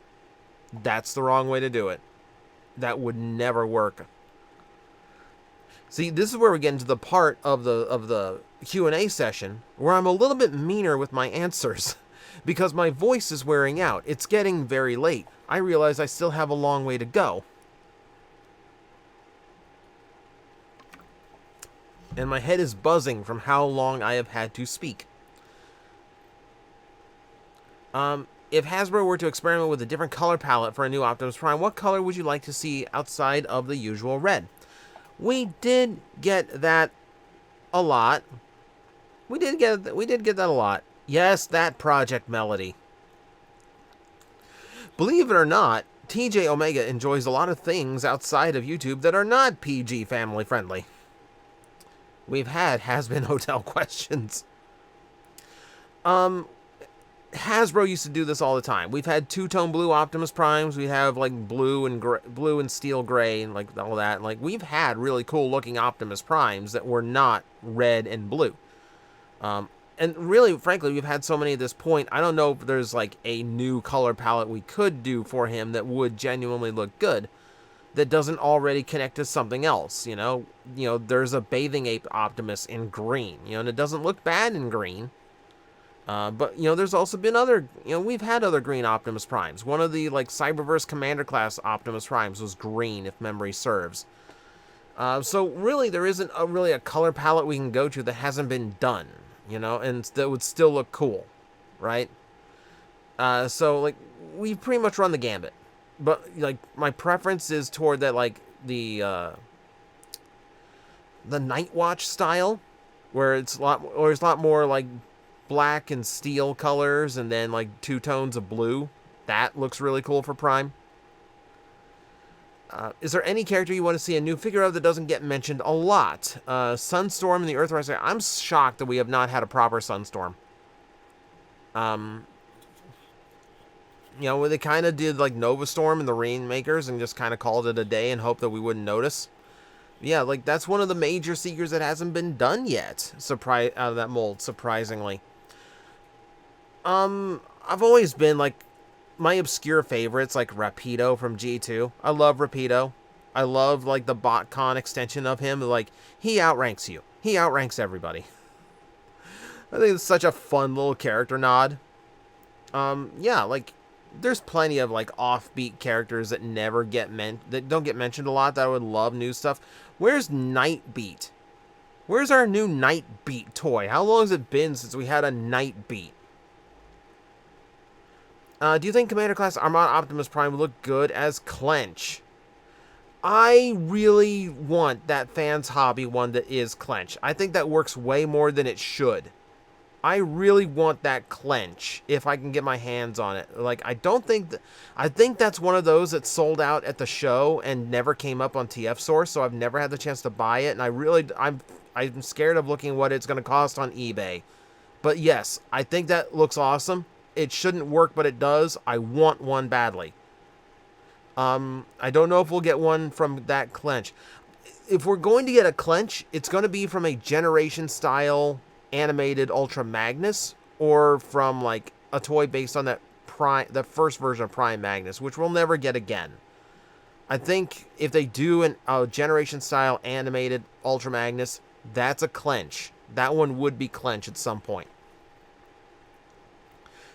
That's the wrong way to do it. That would never work. See, this is where we get into the part of the Q&A session where I'm a little bit meaner with my answers because my voice is wearing out. It's getting very late. I realize I still have a long way to go. And my head is buzzing from how long I have had to speak. If Hasbro were to experiment with a different color palette for a new Optimus Prime, what color would you like to see outside of the usual red? We did get that a lot. We did get that a lot. Yes, that Project Melody. Believe it or not, TJOmega enjoys a lot of things outside of YouTube that are not PG family friendly. We've had Has-Been Hotel questions. Hasbro used to do this all the time. We've had two-tone blue Optimus Primes. We have like blue and steel gray and like all that. Like we've had really cool-looking Optimus Primes that were not red and blue. And really, frankly, we've had so many at this point. I don't know if there's like a new color palette we could do for him that would genuinely look good, that doesn't already connect to something else. You know, there's a Bathing Ape Optimus in green. And it doesn't look bad in green. But, there's also been other, we've had other green Optimus Primes. One of the, like, Cyberverse Commander class Optimus Primes was green, if memory serves. So, really, there isn't really a color palette we can go to that hasn't been done, and that would still look cool, right? So, like, we've pretty much run the gambit. But, like, my preference is toward that, like, the Night Watch style, where it's a lot more, like, black and steel colors and then like two tones of blue. That looks really cool for Prime. Is there any character you want to see a new figure of that doesn't get mentioned a lot? Sunstorm and the Earthrise. I'm shocked that we have not had a proper Sunstorm. They kind of did like Nova Storm and the Rainmakers and just kind of called it a day and hoped that we wouldn't notice. Yeah, like that's one of the major Seekers that hasn't been done yet. Out of that mold, surprisingly. I've always been, like, my obscure favorites, like Rapido from G2. I love Rapido. I love, like, the BotCon extension of him. Like, he outranks you. He outranks everybody. I think it's such a fun little character nod. Yeah, like, there's plenty of, like, offbeat characters that never get that don't get mentioned a lot that I would love new stuff. Where's Nightbeat? Where's our new Nightbeat toy? How long has it been since we had a Nightbeat? Do you think Commander Class Armada Optimus Prime would look good as Clench? I really want that Fans Hobby one that is Clench. I think that works way more than it should. I really want that Clench if I can get my hands on it. Like, I think that's one of those that sold out at the show and never came up on TF Source, so I've never had the chance to buy it, and I'm scared of looking what it's going to cost on eBay. But yes, I think that looks awesome. It shouldn't work, but it does. I want one badly. I don't know if we'll get one from that Clench. If we're going to get a Clench, it's going to be from a Generation-style animated Ultra Magnus, or from, like, a toy based on that the first version of Prime Magnus, which we'll never get again. I think if they do a Generation style animated Ultra Magnus, that's a clench. That one would be clench at some point.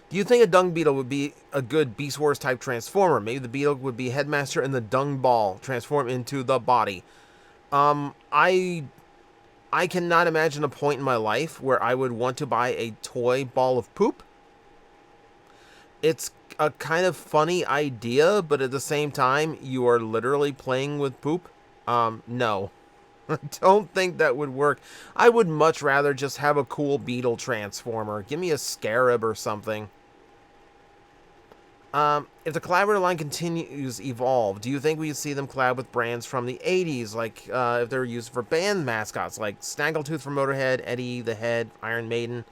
Do you think a Dung Beetle would be a good Beast Wars type transformer? Maybe the Beetle would be Headmaster and the Dung Ball transform into the body. I cannot imagine a point in my life where I would want to buy a toy ball of poop. It's a kind of funny idea, but at the same time, you are literally playing with poop. No. I don't think that would work. I would much rather just have a cool beetle transformer. Give me a scarab or something. If the collaborator line continues evolve, do you think we see them collab with brands from the 80s, like if they're used for band mascots, like Snaggletooth from Motorhead, Eddie the Head, Iron Maiden?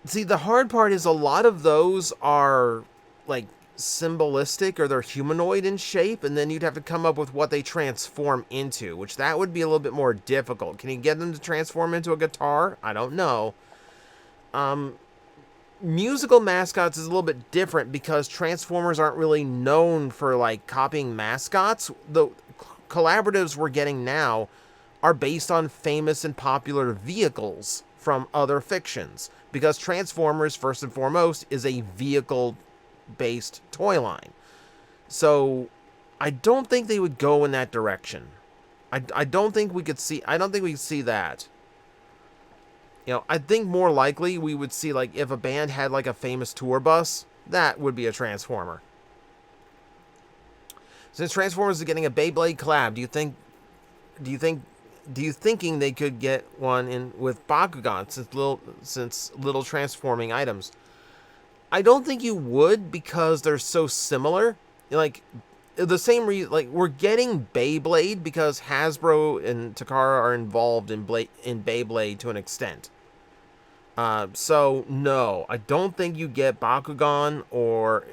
See, the hard part is a lot of those are like symbolistic, or they're humanoid in shape, and then you'd have to come up with what they transform into, which that would be a little bit more difficult. Can you get them to transform into a guitar? I don't know. Musical mascots is a little bit different because Transformers aren't really known for like copying mascots. The collaboratives we're getting now are based on famous and popular vehicles from other fictions, because Transformers, first and foremost, is a vehicle-based toy line. So I don't think they would go in that direction. I don't think we could see that. You know, I think more likely we would see, like, if a band had like a famous tour bus, that would be a Transformer. Since Transformers is getting a Beyblade collab, do you thinking they could get one in with Bakugan, since little transforming items? I don't think you would, because they're so similar. Like, the same reason, like, we're getting Beyblade because Hasbro and Takara are involved in Beyblade to an extent. So no, I don't think you get Bakugan or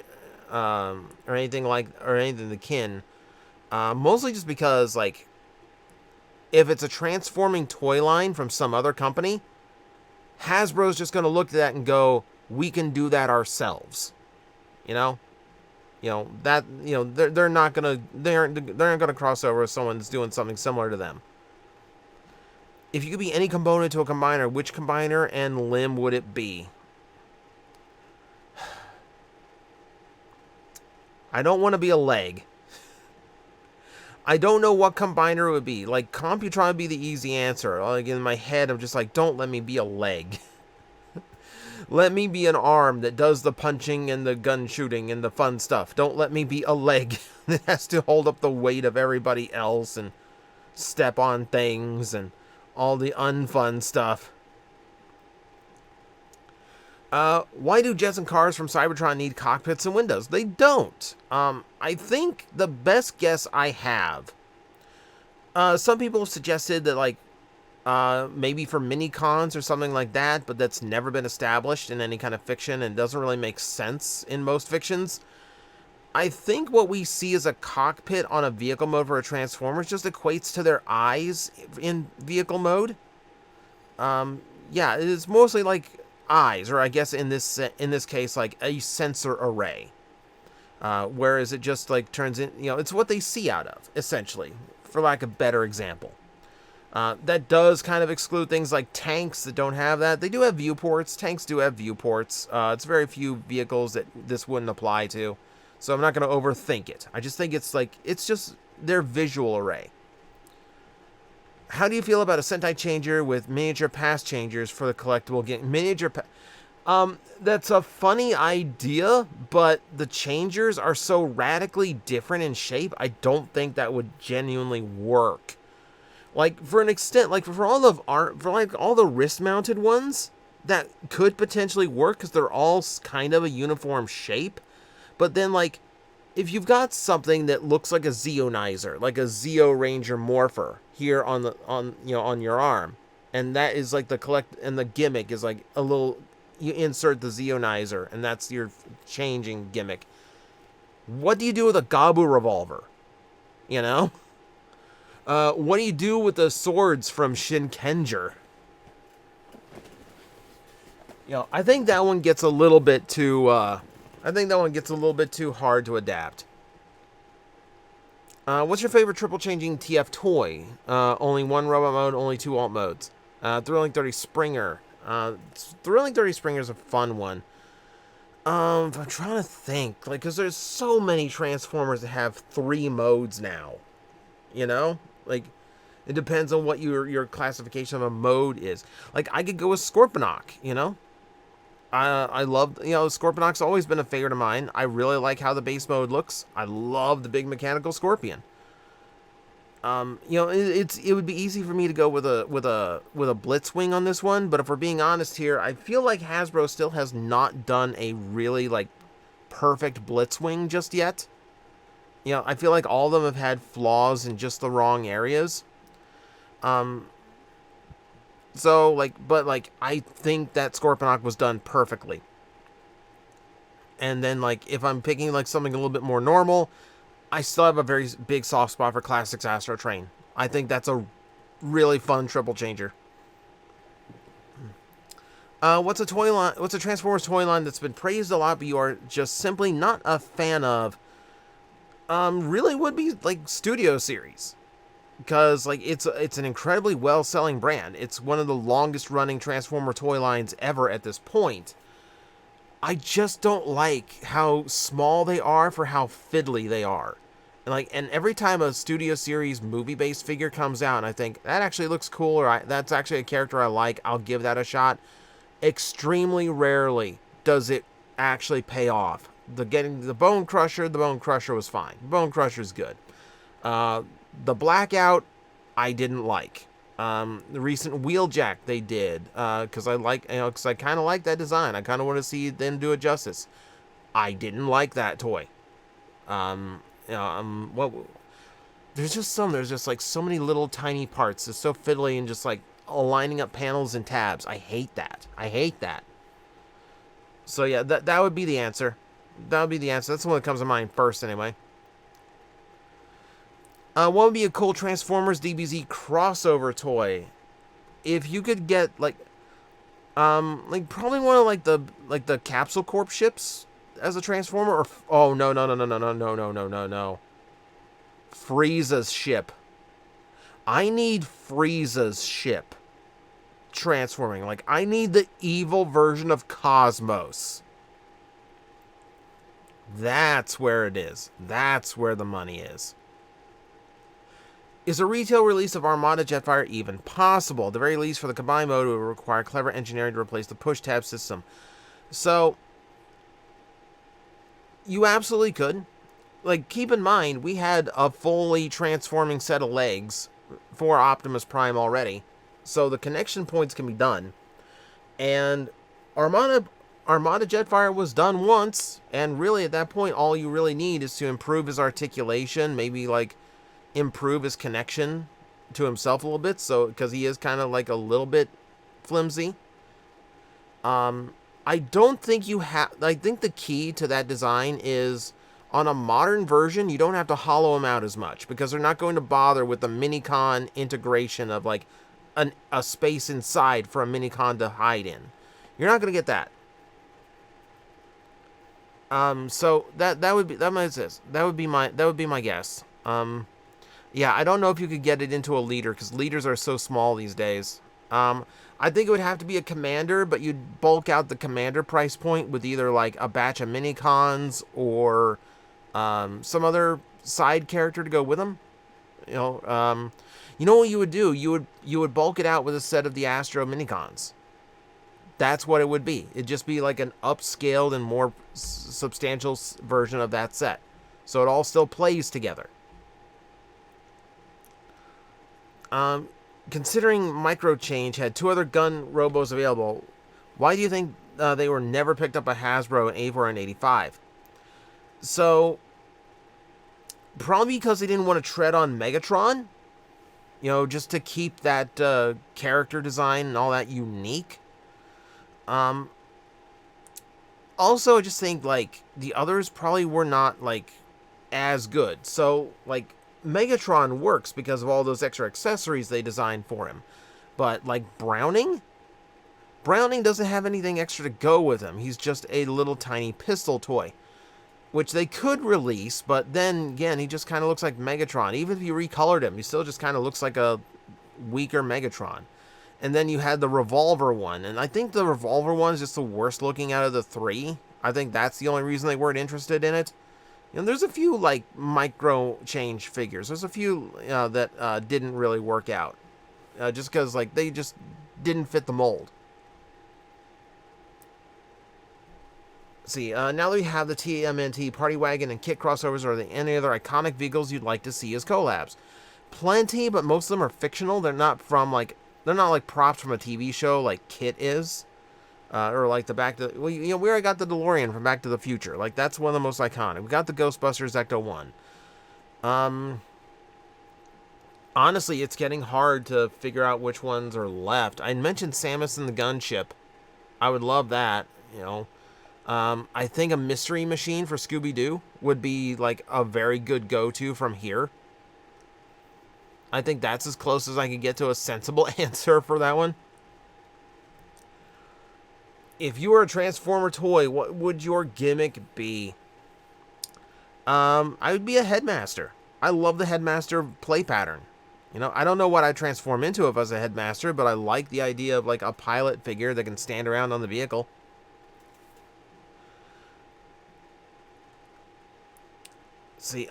anything akin. Mostly just because, like, if it's a transforming toy line from some other company, Hasbro's just going to look at that and go, we can do that ourselves. You know? They're not going to cross over if someone's doing something similar to them. If you could be any component to a combiner, which combiner and limb would it be? I don't want to be a leg. I don't know what combiner it would be. Like, Computron would be the easy answer. Like, in my head, I'm just like, don't let me be a leg. Let me be an arm that does the punching and the gun shooting and the fun stuff. Don't let me be a leg that has to hold up the weight of everybody else and step on things and all the unfun stuff. Why do jets and cars from Cybertron need cockpits and windows? They don't. I think the best guess I have, some people have suggested that, like, maybe for mini-cons or something like that, but that's never been established in any kind of fiction and doesn't really make sense in most fictions. I think what we see as a cockpit on a vehicle mode for a Transformers just equates to their eyes in vehicle mode. Yeah, it is mostly like eyes, or I guess in this case, like a sensor array. Whereas it just like turns in, it's what they see out of, essentially, for lack of a better example. That does kind of exclude things like tanks that don't have that. They do have viewports. Tanks do have viewports. It's very few vehicles that this wouldn't apply to. So I'm not going to overthink it. I just think it's just their visual array. How do you feel about a Sentai changer with miniature pass changers for the collectible game? That's a funny idea, but the changers are so radically different in shape, I don't think that would genuinely work. Like, for an extent, like for all the wrist-mounted ones, that could potentially work because they're all kind of a uniform shape. But then, like, if you've got something that looks like a Zeonizer, like a Zeo Ranger Morpher here on your arm, and that is like the gimmick is like a little, you insert the Zeonizer, and that's your changing gimmick. What do you do with a Gabu revolver? What do you do with the swords from Shinkenger? I think that one gets a little bit too hard to adapt. What's your favorite triple changing TF toy? Only one robot mode, only two alt modes. Thrilling 30 Springer. Thrilling 30 Springer is a fun one. I'm trying to think, like, because there's so many Transformers that have 3 modes now. You know? Like, it depends on what your classification of a mode is. Like, I could go with Scorponok, you know? I love, Scorponok's always been a favorite of mine. I really like how the base mode looks. I love the big mechanical scorpion. It would be easy for me to go with a Blitzwing on this one, but if we're being honest here, I feel like Hasbro still has not done a really like perfect Blitzwing just yet. I feel like all of them have had flaws in just the wrong areas. I think that Scorponok was done perfectly. And then, like, if I'm picking, like, something a little bit more normal, I still have a very big soft spot for Classics Astro Train. I think that's a really fun triple changer. What's a Transformers toy line that's been praised a lot, but you are just simply not a fan of? Really would be, like, Studio Series. Because, like, it's an incredibly well-selling brand. It's one of the longest-running Transformer toy lines ever at this point. I just don't like how small they are for how fiddly they are. And every time a Studio Series movie-based figure comes out, and I think, that actually looks cool, or that's actually a character I like, I'll give that a shot. Extremely rarely does it actually pay off. Getting the Bone Crusher was fine. The Bone Crusher's good. The Blackout, I didn't like. The recent Wheeljack they did, because I kind of like that design. I kind of want to see them do it justice. I didn't like that toy. There's just like so many little tiny parts. It's so fiddly and just like aligning up panels and tabs. I hate that. So yeah, that would be the answer. That's the one that comes to mind first, anyway. What would be a cool Transformers DBZ crossover toy? If you could get probably one of the Capsule Corp ships as a Transformer, or no. Frieza's ship. I need Frieza's ship transforming. Like, I need the evil version of Cosmos. That's where it is. That's where the money is. Is a retail release of Armada Jetfire even possible? At the very least, for the combined mode, it would require clever engineering to replace the push tab system. So, you absolutely could. Like, keep in mind, we had a fully transforming set of legs for Optimus Prime already. So the connection points can be done. And Armada Jetfire was done once, and really at that point, all you really need is to improve his articulation, maybe like improve his connection to himself a little bit, so because he is kind of like a little bit flimsy. I don't think you have. I think the key to that design is on a modern version, you don't have to hollow him out as much because they're not going to bother with the Minicon integration of like a space inside for a Minicon to hide in. You're not going to get that. So that would be my guess. Yeah, I don't know if you could get it into a leader because leaders are so small these days. I think it would have to be a commander, but you'd bulk out the commander price point with either like a batch of Minicons or some other side character to go with them. You know what you would do? You would bulk it out with a set of the Astro Minicons. That's what it would be. It'd just be like an upscaled and more substantial version of that set. So it all still plays together. Considering Microchange had 2 other gun robos available, why do you think they were never picked up by Hasbro in 84 and 85? So, probably because they didn't want to tread on Megatron. Just to keep that character design and all that unique. Also, I just think, like, the others probably were not, like, as good. So, like, Megatron works because of all those extra accessories they designed for him. But, like, Browning doesn't have anything extra to go with him. He's just a little tiny pistol toy. which they could release, but then again, he just kind of looks like Megatron. Even if you recolored him, he still just kind of looks like a weaker Megatron. And then you had the Revolver one, and I think the Revolver one is just the worst looking out of the three. I think that's the only reason they weren't interested in it. You know, there's a few like micro change figures. There's a few that didn't really work out, just because like they just didn't fit the mold. See, now that we have the TMNT Party Wagon and kit crossovers, are there any other iconic vehicles you'd like to see as collabs? Plenty, but most of them are fictional. They're not like props from a TV show like Kit is, or like the well, you know, we already got the DeLorean from Back to the Future. Like that's one of the most iconic. We got the Ghostbusters Ecto-1. Honestly, it's getting hard to figure out which ones are left. I mentioned Samus and the Gunship. I would love that, you know. I think a mystery machine for Scooby-Doo would be like a very good go-to from here. I think that's as close as I could get to a sensible answer for that one. If you were a Transformer toy, what would your gimmick be? I would be a Headmaster. I love the Headmaster play pattern. You know, I don't know what I'd transform into if I was a Headmaster, but I like the idea of like a pilot figure that can stand around on the vehicle. See,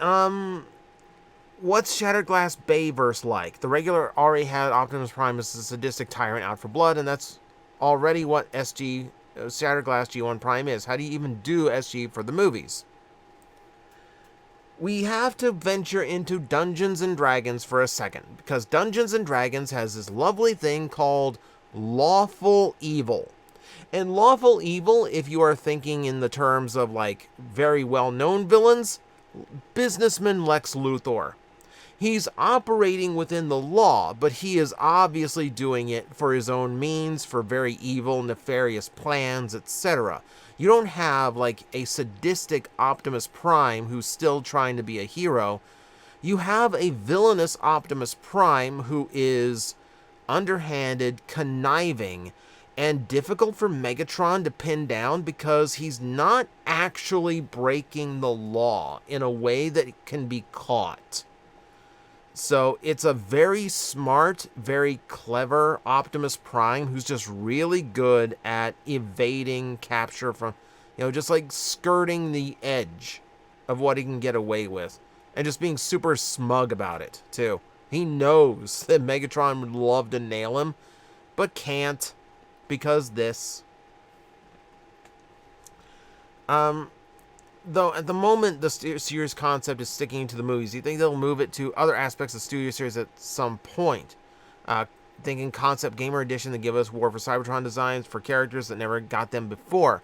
what's Shattered Glass Bayverse like? The regular already had Optimus Prime as a sadistic tyrant out for blood, and that's already what Shattered Glass G1 Prime is. How do you even do SG for the movies? We have to venture into Dungeons and Dragons for a second, because Dungeons and Dragons has this lovely thing called lawful evil. And lawful evil, if you are thinking in the terms of like very well-known villains, businessman Lex Luthor. He's operating within the law, but he is obviously doing it for his own means, for very evil, nefarious plans, etc. You don't have like a sadistic Optimus Prime who's still trying to be a hero. You have a villainous Optimus Prime who is underhanded, conniving, and difficult for Megatron to pin down because he's not actually breaking the law in a way that can be caught. So it's a very smart, very clever Optimus Prime who's just really good at evading capture from, you know, just like skirting the edge of what he can get away with. And just being super smug about it, too. He knows that Megatron would love to nail him, but can't. Because this. Though at the moment the series concept is sticking to the movies, you think they'll move it to other aspects of Studio Series at some point? Thinking concept gamer edition that give us War for Cybertron designs for characters that never got them before.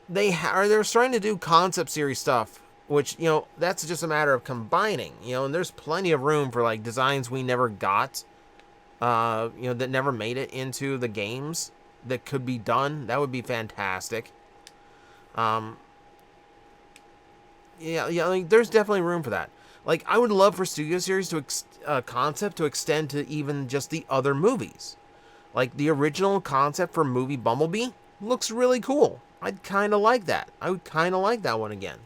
They're starting to do concept series stuff, which, you know, that's just a matter of combining, you know, and there's plenty of room for like designs we never got. You know, that never made it into the games that could be done. That would be fantastic. Yeah, like, there's definitely room for that. Like, I would love for Studio Series to concept to extend to even just the other movies. Like, the original concept for movie Bumblebee looks really cool. I'd kind of like that. I would kind of like that one again.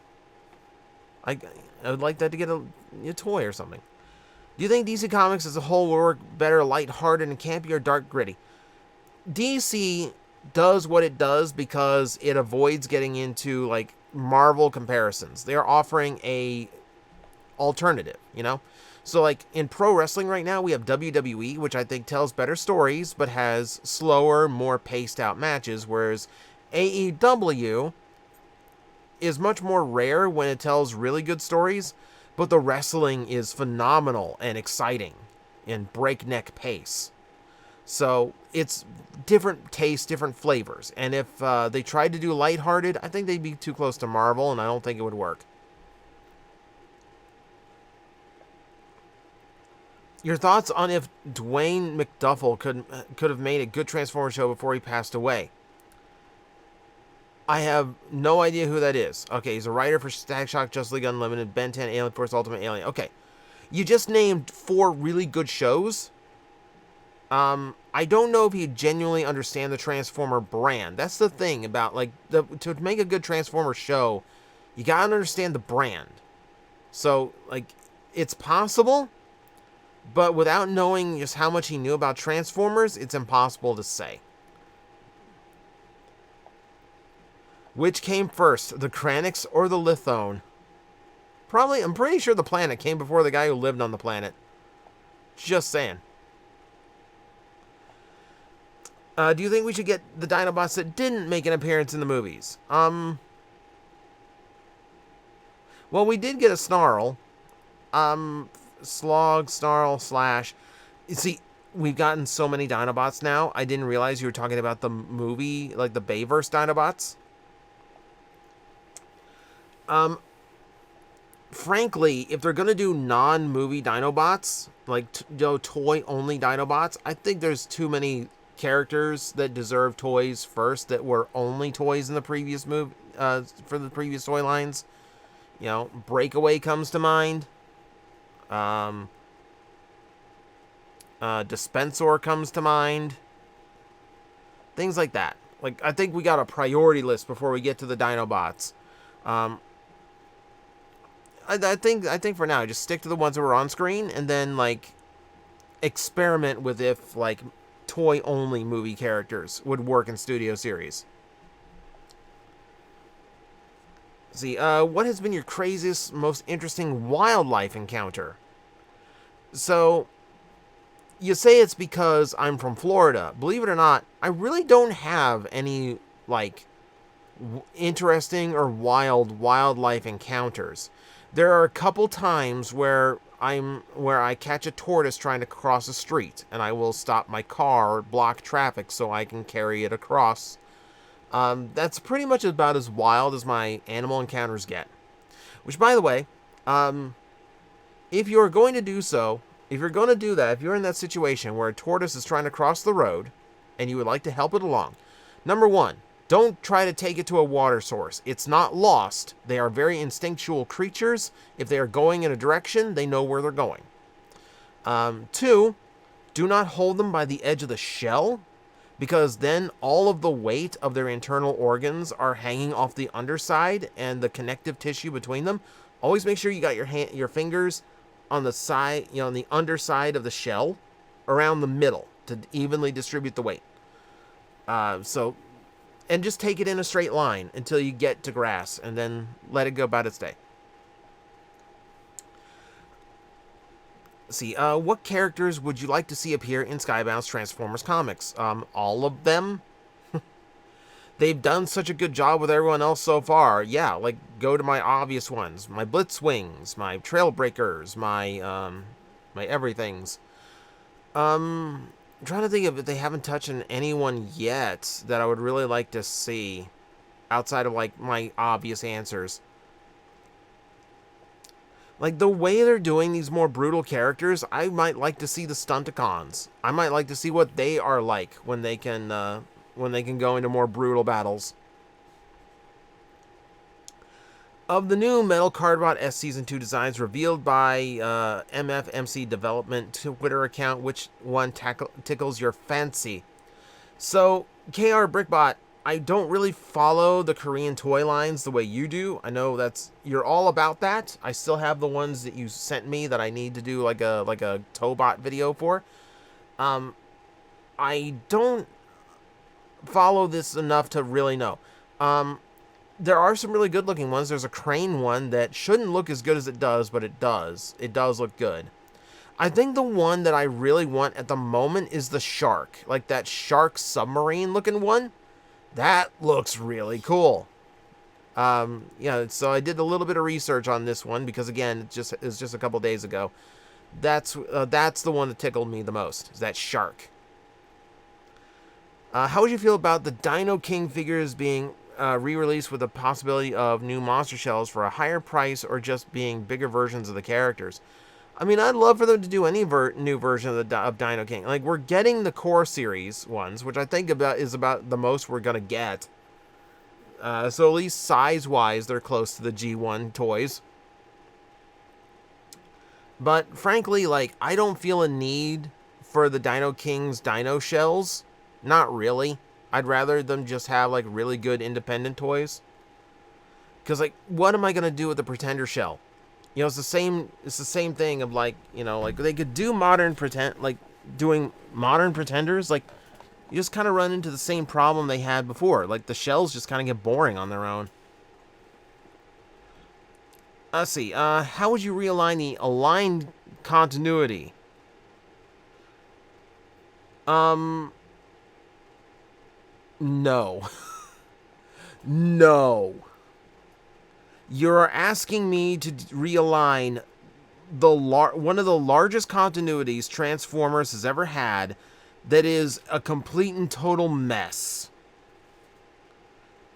I would like that to get a toy or something. Do you think DC Comics as a whole will work better lighthearted and campy or dark gritty? DC does what it does because it avoids getting into like Marvel comparisons. They're offering a alternative, you know? So like in pro wrestling right now, we have WWE, which I think tells better stories, but has slower, more paced out matches, whereas AEW is much more rare when it tells really good stories, but the wrestling is phenomenal and exciting in breakneck pace. So it's different tastes, different flavors. And if they tried to do lighthearted, I think they'd be too close to Marvel, and I don't think it would work. Your thoughts on if Dwayne McDuffel could have made a good Transformers show before he passed away? I have no idea who that is. Okay, he's a writer for Static Shock, Justice League Unlimited, Ben 10, Alien Force, Ultimate Alien. Okay, you just named 4 really good shows. I don't know if you genuinely understand the Transformer brand. That's the thing about, like, to make a good Transformer show, You gotta understand the brand. So, like, it's possible, but without knowing just how much he knew about Transformers, it's impossible to say. Which came first, the Kranix or the Lithone? Probably, I'm pretty sure the planet came before the guy who lived on the planet. Just saying. Do you think we should get the Dinobots that didn't make an appearance in the movies? Well, we did get a Snarl. Slog, Snarl, Slash. You see, we've gotten so many Dinobots now, I didn't realize you were talking about the movie, like the Bayverse Dinobots. Frankly, if they're going to do non-movie Dinobots, like toy-only Dinobots, I think there's too many characters that deserve toys first that were only toys in the previous movie, for the previous toy lines. You know, Breakaway comes to mind. Dispensor comes to mind. Things like that. Like, I think we got a priority list before we get to the Dinobots. I think for now, just stick to the ones that were on screen, and then, like, experiment with if, like, toy-only movie characters would work in studio series. See, what has been your craziest, most interesting wildlife encounter? So, you say it's because I'm from Florida. Believe it or not, I really don't have any, like, interesting or wildlife encounters. There are a couple times where I catch a tortoise trying to cross a street, and I will stop my car or block traffic so I can carry it across. That's pretty much about as wild as my animal encounters get. Which, by the way, if you're going to do so, if you're going to do that, if you're in that situation where a tortoise is trying to cross the road, and you would like to help it along, number one, don't try to take it to a water source. It's not lost. They are very instinctual creatures. If they are going in a direction, they know where they're going. Two, do not hold them by the edge of the shell, because then all of the weight of their internal organs are hanging off the underside and the connective tissue between them. Always make sure you got your fingers on the side, on the underside of the shell, around the middle to evenly distribute the weight. And just take it in a straight line until you get to grass, and then let it go about its day. See, what characters would you like to see appear in Skybound's Transformers comics? All of them? They've done such a good job with everyone else so far. Yeah, like, go to my obvious ones. My Blitzwings, my Trailbreakers, my everythings. I'm trying to think if they haven't touched on anyone yet that I would really like to see outside of, like, my obvious answers. Like, the way they're doing these more brutal characters, I might like to see the Stunticons. I might like to see what they are like when they can go into more brutal battles. Of the new Metal Cardbot S Season 2 designs revealed by MFMC Development Twitter account, which one tickles your fancy? So, KR Brickbot, I don't really follow the Korean toy lines the way you do. I know you're all about that. I still have the ones that you sent me that I need to do like a Tobot video for. I don't follow this enough to really know. There are some really good looking ones. There's a crane one that shouldn't look as good as it does, but it does. It does look good. I think the one that I really want at the moment is the shark. Like that shark submarine looking one. That looks really cool. Yeah, so I did a little bit of research on this one because, again, it's just a couple days ago. That's the one that tickled me the most, is that shark. How would you feel about the Dino King figures being re-released with the possibility of new monster shells for a higher price or just being bigger versions of the characters? I mean, I'd love for them to do any new version of Dino King. Like, we're getting the core series ones, which I think is about the most we're going to get. So at least size-wise, they're close to the G1 toys. But frankly, like, I don't feel a need for the Dino King's Dino shells. Not really. I'd rather them just have, like, really good independent toys. Because, like, what am I going to do with the Pretender shell? You know, it's the same thing of, like, you know, like, they could do doing modern Pretenders, like, you just kind of run into the same problem they had before. Like, the shells just kind of get boring on their own. Let's see, how would you realign the aligned continuity? No. No. You're asking me to realign one of the largest continuities Transformers has ever had that is a complete and total mess.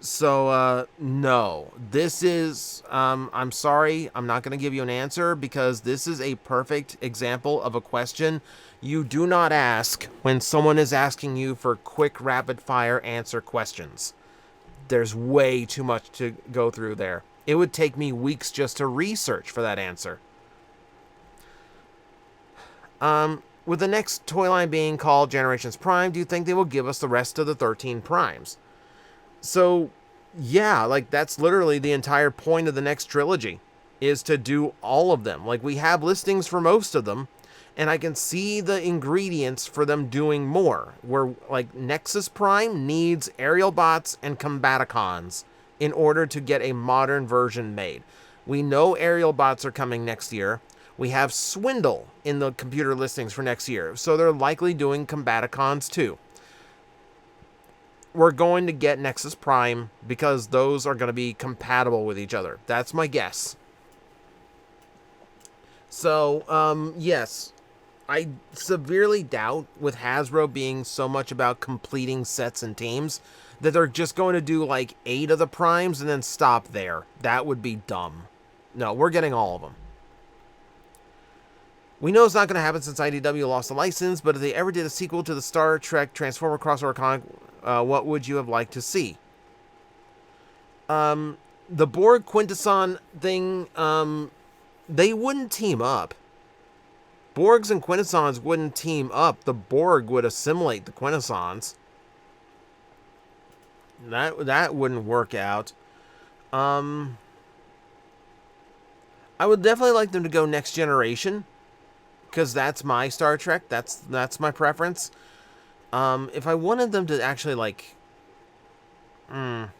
So, no. This is, I'm sorry, I'm not going to give you an answer because this is a perfect example of a question you do not ask when someone is asking you for quick, rapid-fire answer questions. There's way too much to go through there. It would take me weeks just to research for that answer. With the next toy line being called Generations Prime, do you think they will give us the rest of the 13 primes? So, yeah, like, that's literally the entire point of the next trilogy, is to do all of them. Like, we have listings for most of them, and I can see the ingredients for them doing more. Where, like, Nexus Prime needs aerial bots and Combaticons in order to get a modern version made. We know aerial bots are coming next year. We have Swindle in the computer listings for next year, so they're likely doing Combaticons too. We're going to get Nexus Prime because those are going to be compatible with each other. That's my guess. So, yes, I severely doubt, with Hasbro being so much about completing sets and teams, that they're just going to do like 8 of the primes and then stop there. That would be dumb. No, we're getting all of them. We know it's not going to happen since IDW lost the license, but if they ever did a sequel to the Star Trek Transformer crossover comic, what would you have liked to see? The Borg Quintesson thing, they wouldn't team up. Borgs and Quintessons wouldn't team up. The Borg would assimilate the Quintessons. That wouldn't work out. I would definitely like them to go Next Generation, because that's my Star Trek. That's my preference. If I wanted them to actually, like... I'm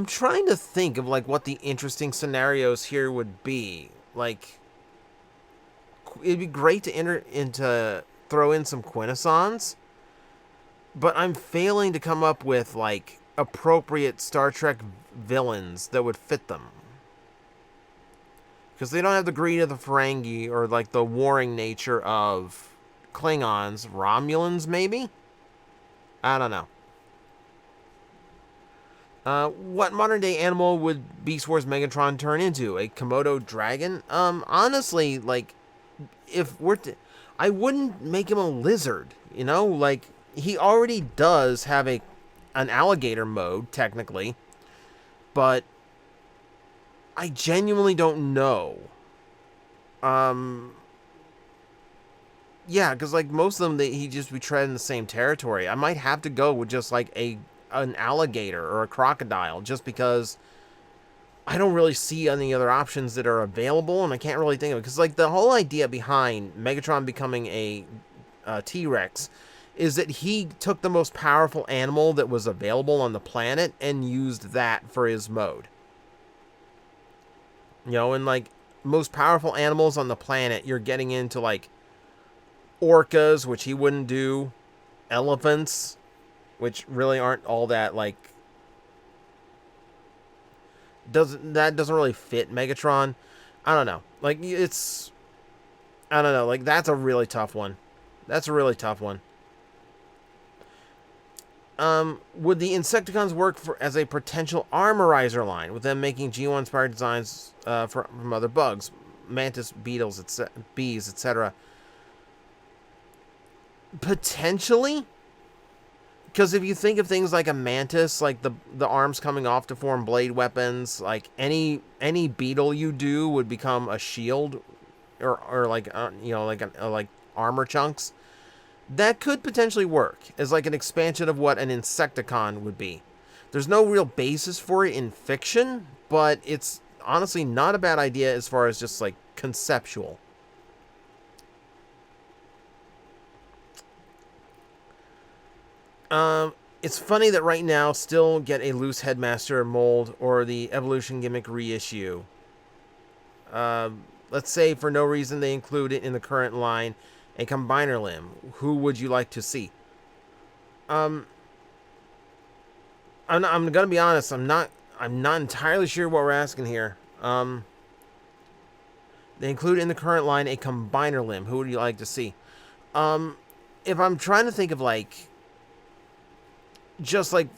trying to think of, like, what the interesting scenarios here would be. Like, it'd be great to throw in some Quintessons, but I'm failing to come up with, like, appropriate Star Trek villains that would fit them. Because they don't have the greed of the Ferengi or, like, the warring nature of Klingons. Romulans, maybe? I don't know. What modern-day animal would Beast Wars Megatron turn into? A Komodo dragon? Honestly, like, I wouldn't make him a lizard, you know? Like, he already does have an alligator mode, technically. But I genuinely don't know. Yeah, because, like, most of them, he just be treading the same territory. I might have to go with just, like, an alligator or a crocodile, just because I don't really see any other options that are available, and I can't really think of it. Because, like, the whole idea behind Megatron becoming a T-Rex is that he took the most powerful animal that was available on the planet and used that for his mode. You know, and, like, most powerful animals on the planet, you're getting into, like, orcas, which he wouldn't do, elephants, which really aren't all that, like, that doesn't really fit Megatron. I don't know. Like, I don't know. Like, that's a really tough one. That's a really tough one. Would the Insecticons work as a potential armorizer line, with them making G1 inspired designs from other bugs, mantis, beetles, bees, etc.? Potentially, because if you think of things like a mantis, like the arms coming off to form blade weapons, like any beetle you do would become a shield, or like you know, like armor chunks. That could potentially work as like an expansion of what an Insecticon would be. There's no real basis for it in fiction, but it's honestly not a bad idea as far as just like conceptual. It's funny that right now still get a loose headmaster mold or the evolution gimmick reissue. Let's say for no reason they include it in the current line, a combiner limb. Who would you like to see? I'm gonna be honest. I'm not entirely sure what we're asking here. They include in the current line a combiner limb. Who would you like to see? If I'm trying to think of like, just like,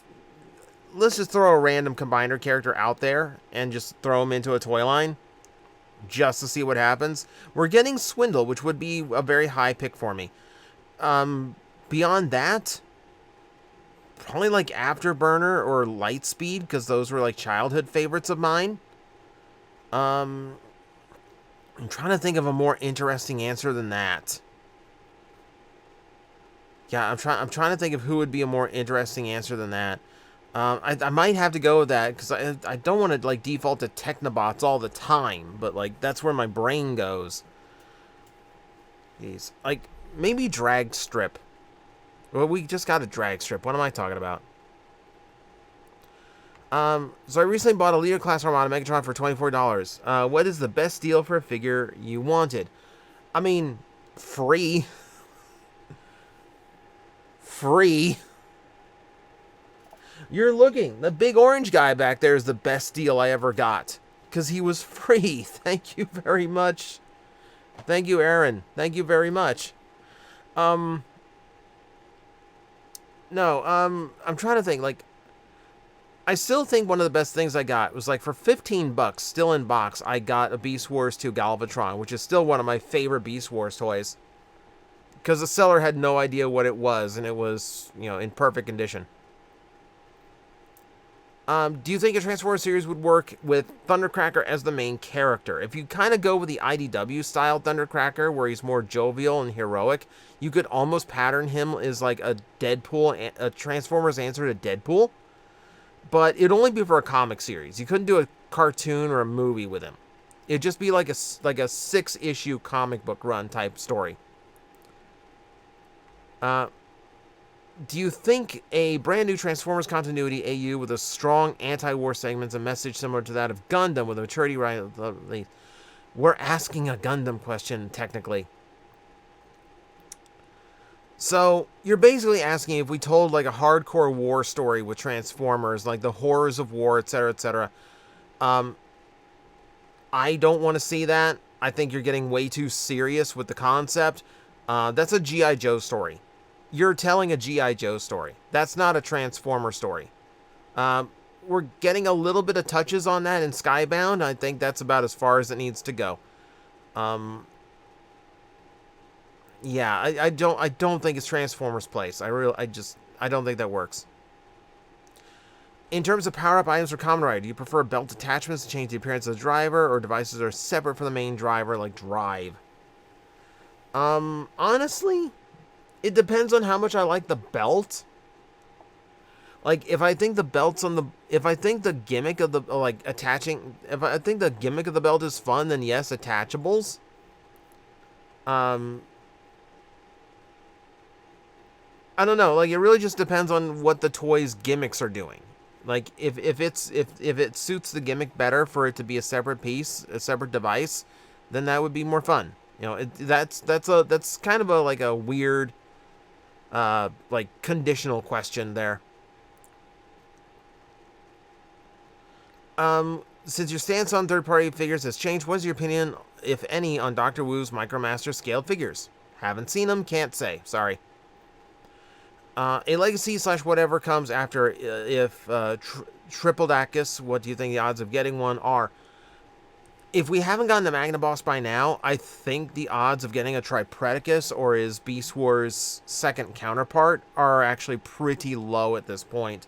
let's just throw a random combiner character out there and just throw him into a toy line, just to see what happens. We're getting Swindle, which would be a very high pick for me. Beyond that, probably like Afterburner or Lightspeed, because those were like childhood favorites of mine. I'm trying to think of a more interesting answer than that. Yeah, I'm trying to think of who would be a more interesting answer than that. I might have to go with that because I don't want to like default to Technobots all the time, but like that's where my brain goes. Jeez, like maybe Drag Strip. Well, we just got a Drag Strip. What am I talking about? So I recently bought a Leader Class Armada Megatron for $24. What is the best deal for a figure you wanted? I mean, free. Free. You're looking. The big orange guy back there is the best deal I ever got. Because he was free. Thank you very much. Thank you, Aaron. Thank you very much. No, I'm trying to think. Like, I still think one of the best things I got was like for $15, still in box, I got a Beast Wars 2 Galvatron, which is still one of my favorite Beast Wars toys. Because the seller had no idea what it was, and it was, you know, in perfect condition. Do you think a Transformers series would work with Thundercracker as the main character? If you kind of go with the IDW style Thundercracker, where he's more jovial and heroic, you could almost pattern him as like a Deadpool, a Transformers answer to Deadpool. But it'd only be for a comic series. You couldn't do a cartoon or a movie with him. It'd just be like a 6-issue comic book run type story. Do you think a brand new Transformers continuity AU with a strong anti-war segments and message similar to that of Gundam with a maturity right? We're asking a Gundam question, technically. So, you're basically asking if we told like a hardcore war story with Transformers, like the horrors of war, etc., etc. I don't want to see that. I think you're getting way too serious with the concept. That's a G.I. Joe story. You're telling a G.I. Joe story. That's not a Transformer story. We're getting a little bit of touches on that in Skybound. I think that's about as far as it needs to go. Yeah, I don't think it's Transformers' place. I don't think that works. In terms of power-up items for Kamen Rider, do you prefer belt attachments to change the appearance of the driver, or devices are separate from the main driver, like Drive? Honestly, it depends on how much I like the belt. Like, if I think the belt's on the... If I think the gimmick of the... Like, attaching... If I think the gimmick of the belt is fun, then yes, attachables. I don't know. Like, it really just depends on what the toy's gimmicks are doing. Like, if it suits the gimmick better for it to be a separate piece, a separate device, then that would be more fun. You know, that's kind of like a weird... like conditional question there. Since your stance on third-party figures has changed, what is your opinion, if any, on Dr. Wu's Micromaster scaled figures? Haven't seen them, can't say. Sorry. A legacy / whatever comes after if Tripledacus, what do you think the odds of getting one are? If we haven't gotten the Magna Boss by now, I think the odds of getting a Tripredacus or his Beast Wars second counterpart are actually pretty low at this point.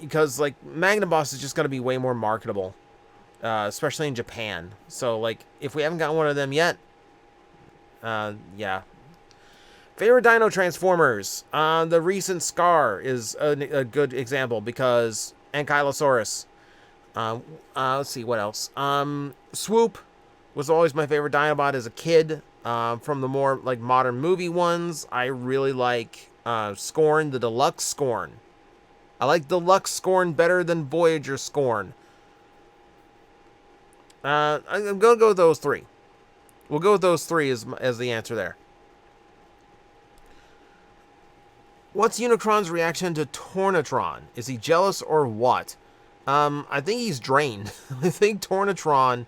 Because, like, Magna Boss is just going to be way more marketable. Especially in Japan. So, like, if we haven't gotten one of them yet, yeah. Favorite Dino Transformers. The recent Scar is a good example because Ankylosaurus. Let's see what else. Swoop was always my favorite Dinobot as a kid. From the more like modern movie ones, I really like Scorn, the Deluxe Scorn. I like Deluxe Scorn better than Voyager Scorn. I'm gonna go with those three. We'll go with those three as the answer there. What's Unicron's reaction to Tornatron? Is he jealous or what? I think he's drained. I think Tornatron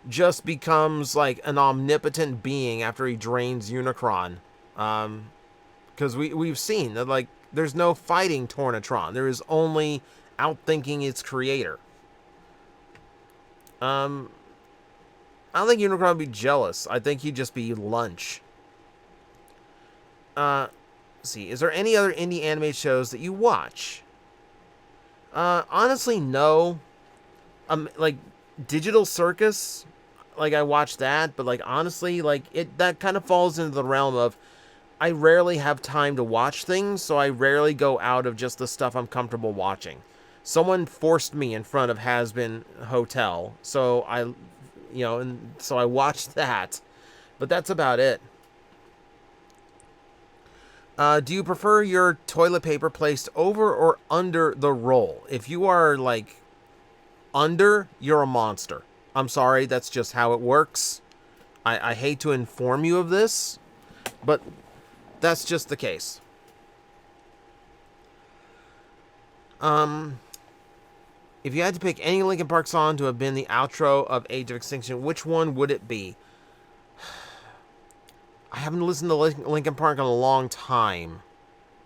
just becomes like an omnipotent being after he drains Unicron. Because we've seen that like there's no fighting Tornatron. There is only outthinking its creator. I don't think Unicron would be jealous. I think he'd just be lunch. See, is there any other indie anime shows that you watch? Honestly, no. Like Digital Circus, like I watch that, but like honestly, like that kind of falls into the realm of I rarely have time to watch things, so I rarely go out of just the stuff I'm comfortable watching. Someone forced me in front of Has-Been Hotel, so so I watched that, but that's about it. Do you prefer your toilet paper placed over or under the roll? If you are, like, under, you're a monster. I'm sorry, that's just how it works. I hate to inform you of this, but that's just the case. If you had to pick any Linkin Park song to have been the outro of Age of Extinction, which one would it be? I haven't listened to Linkin Park in a long time.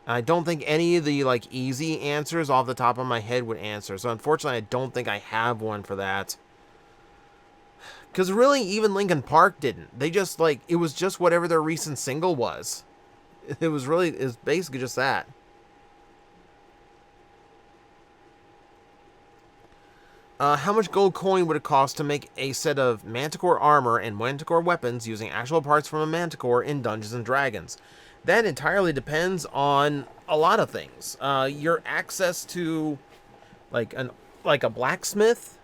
I don't think any of the like easy answers off the top of my head would answer. So unfortunately, I don't think I have one for that. Because really, even Linkin Park didn't. They just like, it was just whatever their recent single was. It was basically just that. How much gold coin would it cost to make a set of Manticore armor and Manticore weapons using actual parts from a Manticore in Dungeons and Dragons? That entirely depends on a lot of things. Your access to like a blacksmith,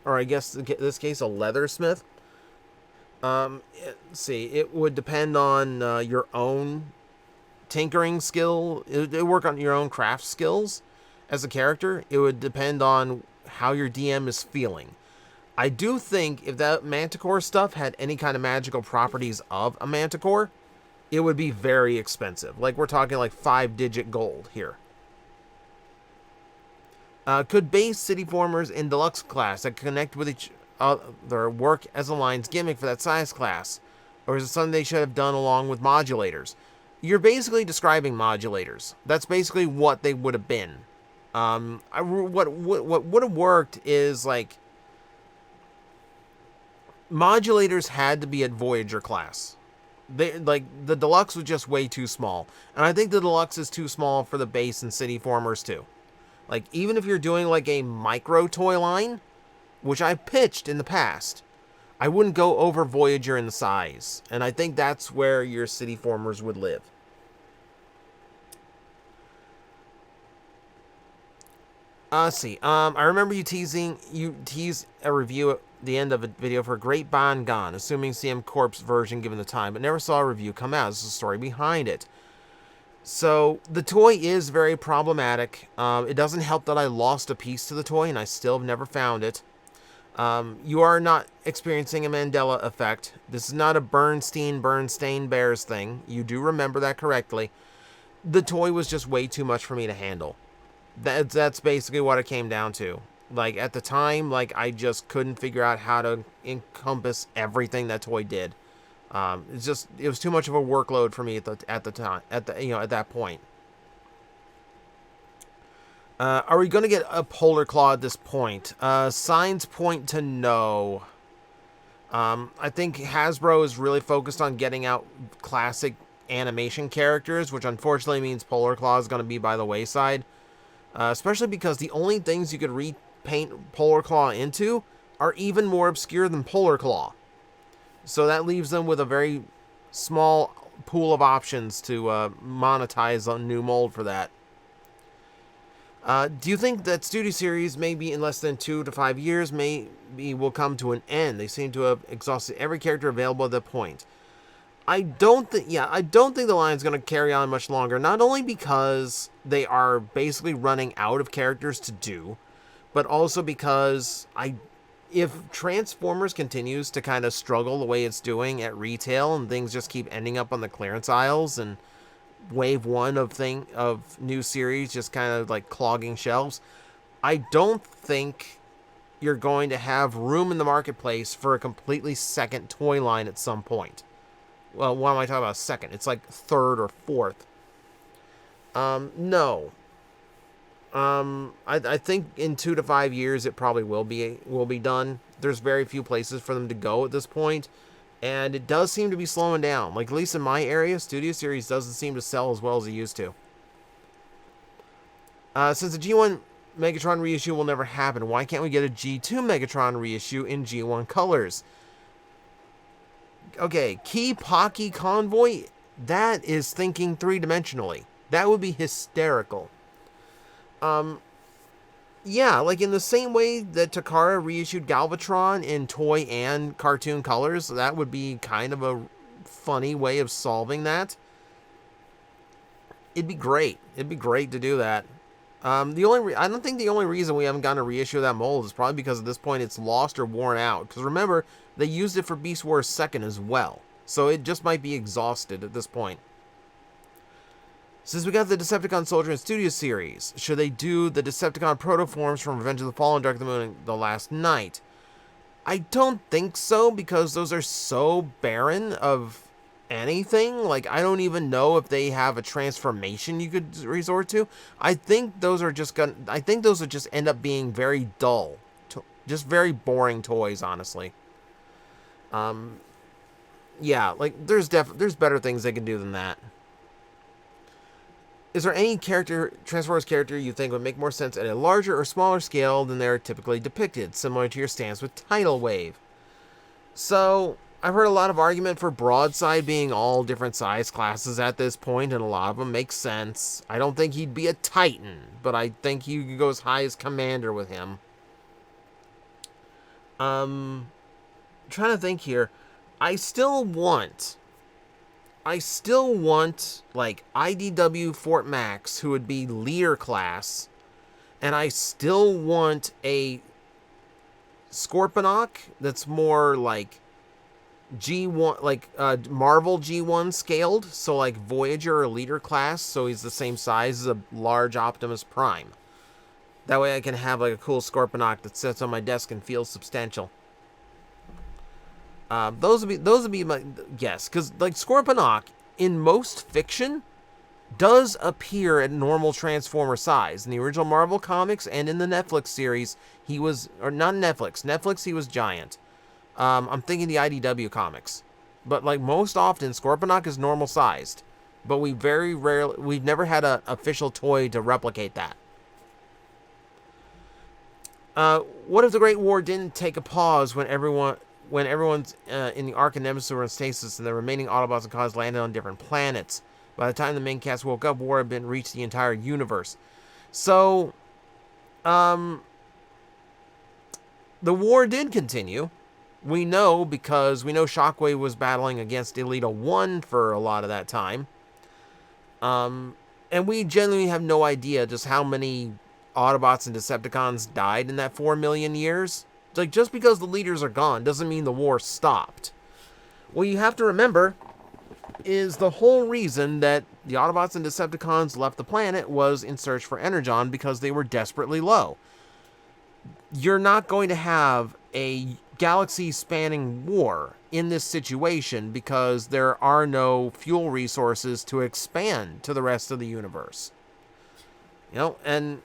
or I guess in this case a leathersmith. Let's see, it would depend on your own tinkering skill. It would work on your own craft skills as a character. It would depend on how your DM is feeling. I do think if that Manticore stuff had any kind of magical properties of a Manticore, it would be very expensive. Like, we're talking like 5-digit gold here. Could base city formers in deluxe class that connect with each other work as a line's gimmick for that size class? Or is it something they should have done along with modulators? You're basically describing modulators. That's basically what they would have been. What would have worked is like modulators had to be at Voyager class. They like the deluxe was just way too small, and I think the deluxe is too small for the base and city formers too. Like even if you're doing like a micro toy line, which I pitched in the past, I wouldn't go over Voyager in the size, and I think that's where your city formers would live. Let's see. I remember you teased a review at the end of a video for Great Bond Gone, assuming CM Corp's version given the time, but never saw a review come out. There's a story behind it. So, the toy is very problematic. It doesn't help that I lost a piece to the toy, and I still have never found it. You are not experiencing a Mandela effect. This is not a Bernstein Bears thing. You do remember that correctly. The toy was just way too much for me to handle. That's basically what it came down to. Like, at the time, like, I just couldn't figure out how to encompass everything that toy did. It was too much of a workload for me at that point. Are we going to get a Polar Claw at this point? Signs point to no. I think Hasbro is really focused on getting out classic animation characters, which unfortunately means Polar Claw is going to be by the wayside. Especially because the only things you could repaint Polar Claw into are even more obscure than Polar Claw. So that leaves them with a very small pool of options to monetize a new mold for that. Do you think that Studio Series, maybe in less than 2 to 5 years, maybe will come to an end? They seem to have exhausted every character available at that point. I don't think the line's going to carry on much longer, not only because they are basically running out of characters to do, but also because if Transformers continues to kind of struggle the way it's doing at retail and things just keep ending up on the clearance aisles and wave one of new series just kind of like clogging shelves, I don't think you're going to have room in the marketplace for a completely second toy line at some point. Well, why am I talking about second? It's like third or fourth. No. I think in 2 to 5 years it probably will be done. There's very few places for them to go at this point, and it does seem to be slowing down. Like, at least in my area, Studio Series doesn't seem to sell as well as it used to. Since the G1 Megatron reissue will never happen, why can't we get a G2 Megatron reissue in G1 colors? Okay, Key Pocky Convoy, that is thinking three-dimensionally. That would be hysterical. Yeah, like in the same way that Takara reissued Galvatron in toy and cartoon colors, that would be kind of a funny way of solving that. It'd be great. It'd be great to do that. I don't think the only reason we haven't gotten a reissue of that mold is probably because at this point it's lost or worn out. Because remember, they used it for Beast Wars 2nd as well. So it just might be exhausted at this point. Since we got the Decepticon Soldier and Studio Series, should they do the Decepticon Protoforms from Revenge of the Fallen, Dark of the Moon, and The Last Night? I don't think so, because those are so barren of anything. Like, I don't even know if they have a transformation you could resort to. I think those are just end up being very dull. Just very boring toys, honestly. Yeah, like, there's better things they can do than that. Is there any Transformers character you think would make more sense at a larger or smaller scale than they're typically depicted, similar to your stance with Tidal Wave? So, I've heard a lot of argument for Broadside being all different size classes at this point, and a lot of them make sense. I don't think he'd be a Titan, but I think you could go as high as Commander with him. Trying to think here. I still want like IDW Fort Max, who would be leader class, and I still want a Scorponok that's more like G1, like Marvel G1 scaled, so like Voyager or leader class, so he's the same size as a large Optimus Prime. That way I can have like a cool Scorponok that sits on my desk and feels substantial. Those would be my guess, because like Scorponok in most fiction does appear at normal Transformer size. In the original Marvel comics and in the Netflix series, he was, or not Netflix he was giant. I'm thinking the IDW comics, but like most often Scorponok is normal sized, but we've never had an official toy to replicate that. What if the Great War didn't take a pause when everyone's in the Ark and Nemesis were in stasis and the remaining Autobots and Cause landed on different planets? By the time the main cast woke up, war had been reached the entire universe. So, the war did continue. We know because we know Shockwave was battling against Elita 1 for a lot of that time. And we genuinely have no idea just how many Autobots and Decepticons died in that 4 million years. Like, just because the leaders are gone doesn't mean the war stopped. What you have to remember is the whole reason that the Autobots and Decepticons left the planet was in search for Energon because they were desperately low. You're not going to have a galaxy-spanning war in this situation because there are no fuel resources to expand to the rest of the universe. You know, and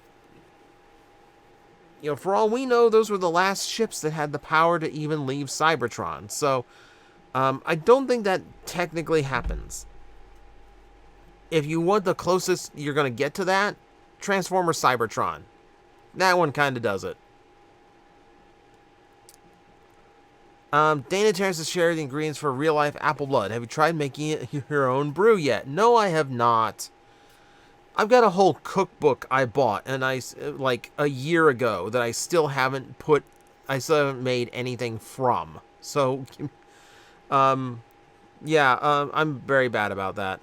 for all we know, those were the last ships that had the power to even leave Cybertron. So, I don't think that technically happens. If you want the closest you're going to get to that, Transformers Cybertron. That one kind of does it. Dana Terrence has shared the ingredients for real-life apple blood. Have you tried making it your own brew yet? No, I have not. I've got a whole cookbook I bought, and like a year ago, that I still haven't made anything from. So, yeah, I'm very bad about that.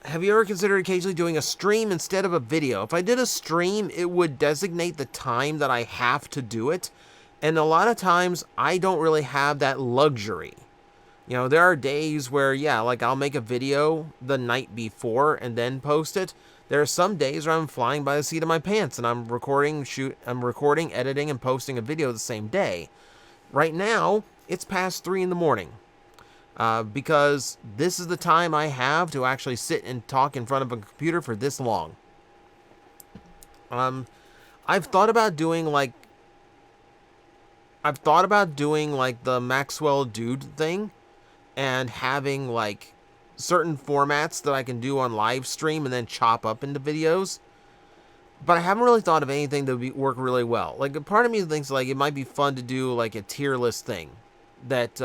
Have you ever considered occasionally doing a stream instead of a video? If I did a stream, it would designate the time that I have to do it. And a lot of times, I don't really have that luxury. You know, there are days where, yeah, like I'll make a video the night before and then post it. There are some days where I'm flying by the seat of my pants and I'm recording, editing, and posting a video the same day. Right now, it's past 3 in the morning. Because this is the time I have to actually sit and talk in front of a computer for this long. I've thought about doing like the Maxwell Dude thing, and having like certain formats that I can do on live stream and then chop up into videos. But I haven't really thought of anything that would work really well. Like, a part of me thinks like it might be fun to do like a tier list thing that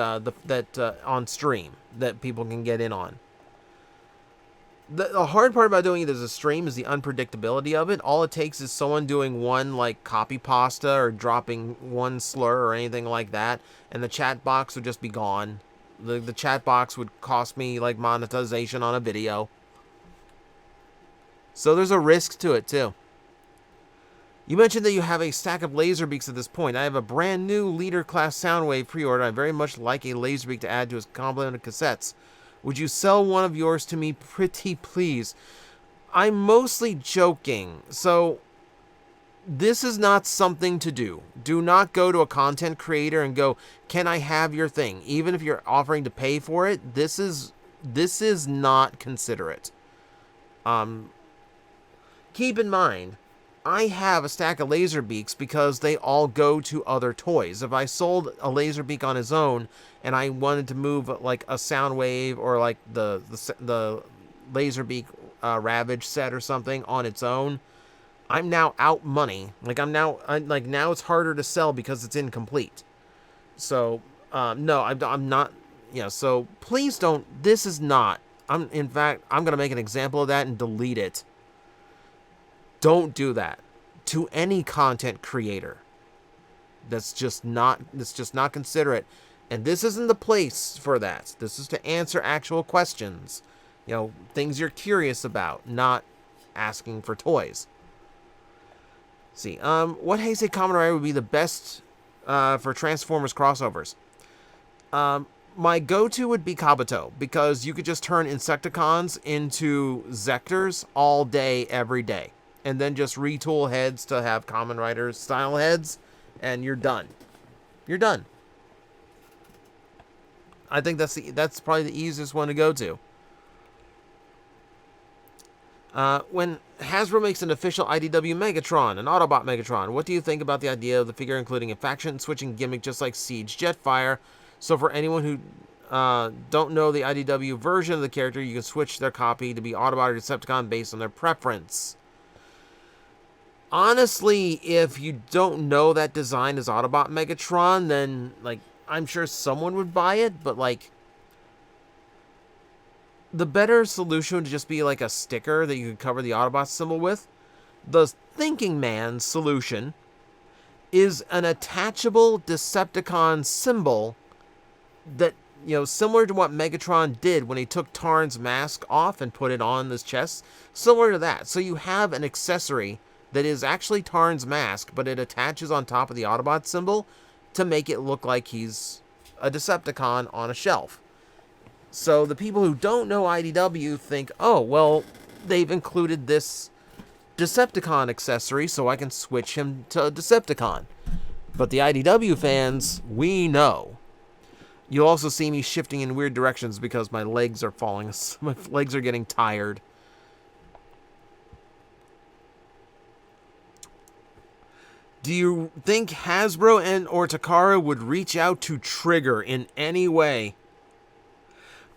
on stream that people can get in on. The hard part about doing it as a stream is the unpredictability of it. All it takes is someone doing one like copy pasta or dropping one slur or anything like that, and the chat box would just be gone. The chat box would cost me like monetization on a video. So there's a risk to it too. You mentioned that you have a stack of Laserbeaks at this point. I have a brand new Leader Class Soundwave pre-order. I very much like a Laserbeak to add to his complement of cassettes. Would you sell one of yours to me, pretty please? I'm mostly joking. So, this is not something to do. Do not go to a content creator and go, can I have your thing? Even if you're offering to pay for it, this is not considerate. Keep in mind, I have a stack of Laserbeaks because they all go to other toys. If I sold a Laserbeak on his own and I wanted to move like a Soundwave or like the Laserbeak Ravage set or something on its own, I'm now out money. Like now it's harder to sell because it's incomplete. So no, I'm not. You know, so please don't. This is not. In fact, I'm gonna make an example of that and delete it. Don't do that to any content creator. That's just not considerate. And this isn't the place for that. This is to answer actual questions. You know, things you're curious about, not asking for toys. Let's see. What Heisei Kamen Rider would be the best for Transformers crossovers? My go-to would be Kabuto, because you could just turn Insecticons into Zectors all day, every day. And then just retool heads to have Kamen Rider style heads, and you're done. You're done. I think that's probably the easiest one to go to. When Hasbro makes an official IDW Megatron, an Autobot Megatron, what do you think about the idea of the figure including a faction switching gimmick just like Siege Jetfire? So for anyone who don't know the IDW version of the character, you can switch their copy to be Autobot or Decepticon based on their preference. Honestly, if you don't know that design is Autobot Megatron, then, like, I'm sure someone would buy it, but, like, the better solution would just be, like, a sticker that you could cover the Autobot symbol with. The thinking man's solution is an attachable Decepticon symbol that, you know, similar to what Megatron did when he took Tarn's mask off and put it on his chest. Similar to that. So you have an accessory that is actually Tarn's mask, but it attaches on top of the Autobot symbol to make it look like he's a Decepticon on a shelf. So the people who don't know IDW think, oh, well, they've included this Decepticon accessory, so I can switch him to a Decepticon. But the IDW fans, we know. You'll also see me shifting in weird directions because my legs are falling. My legs are getting tired. Do you think Hasbro and or Takara would reach out to Trigger in any way?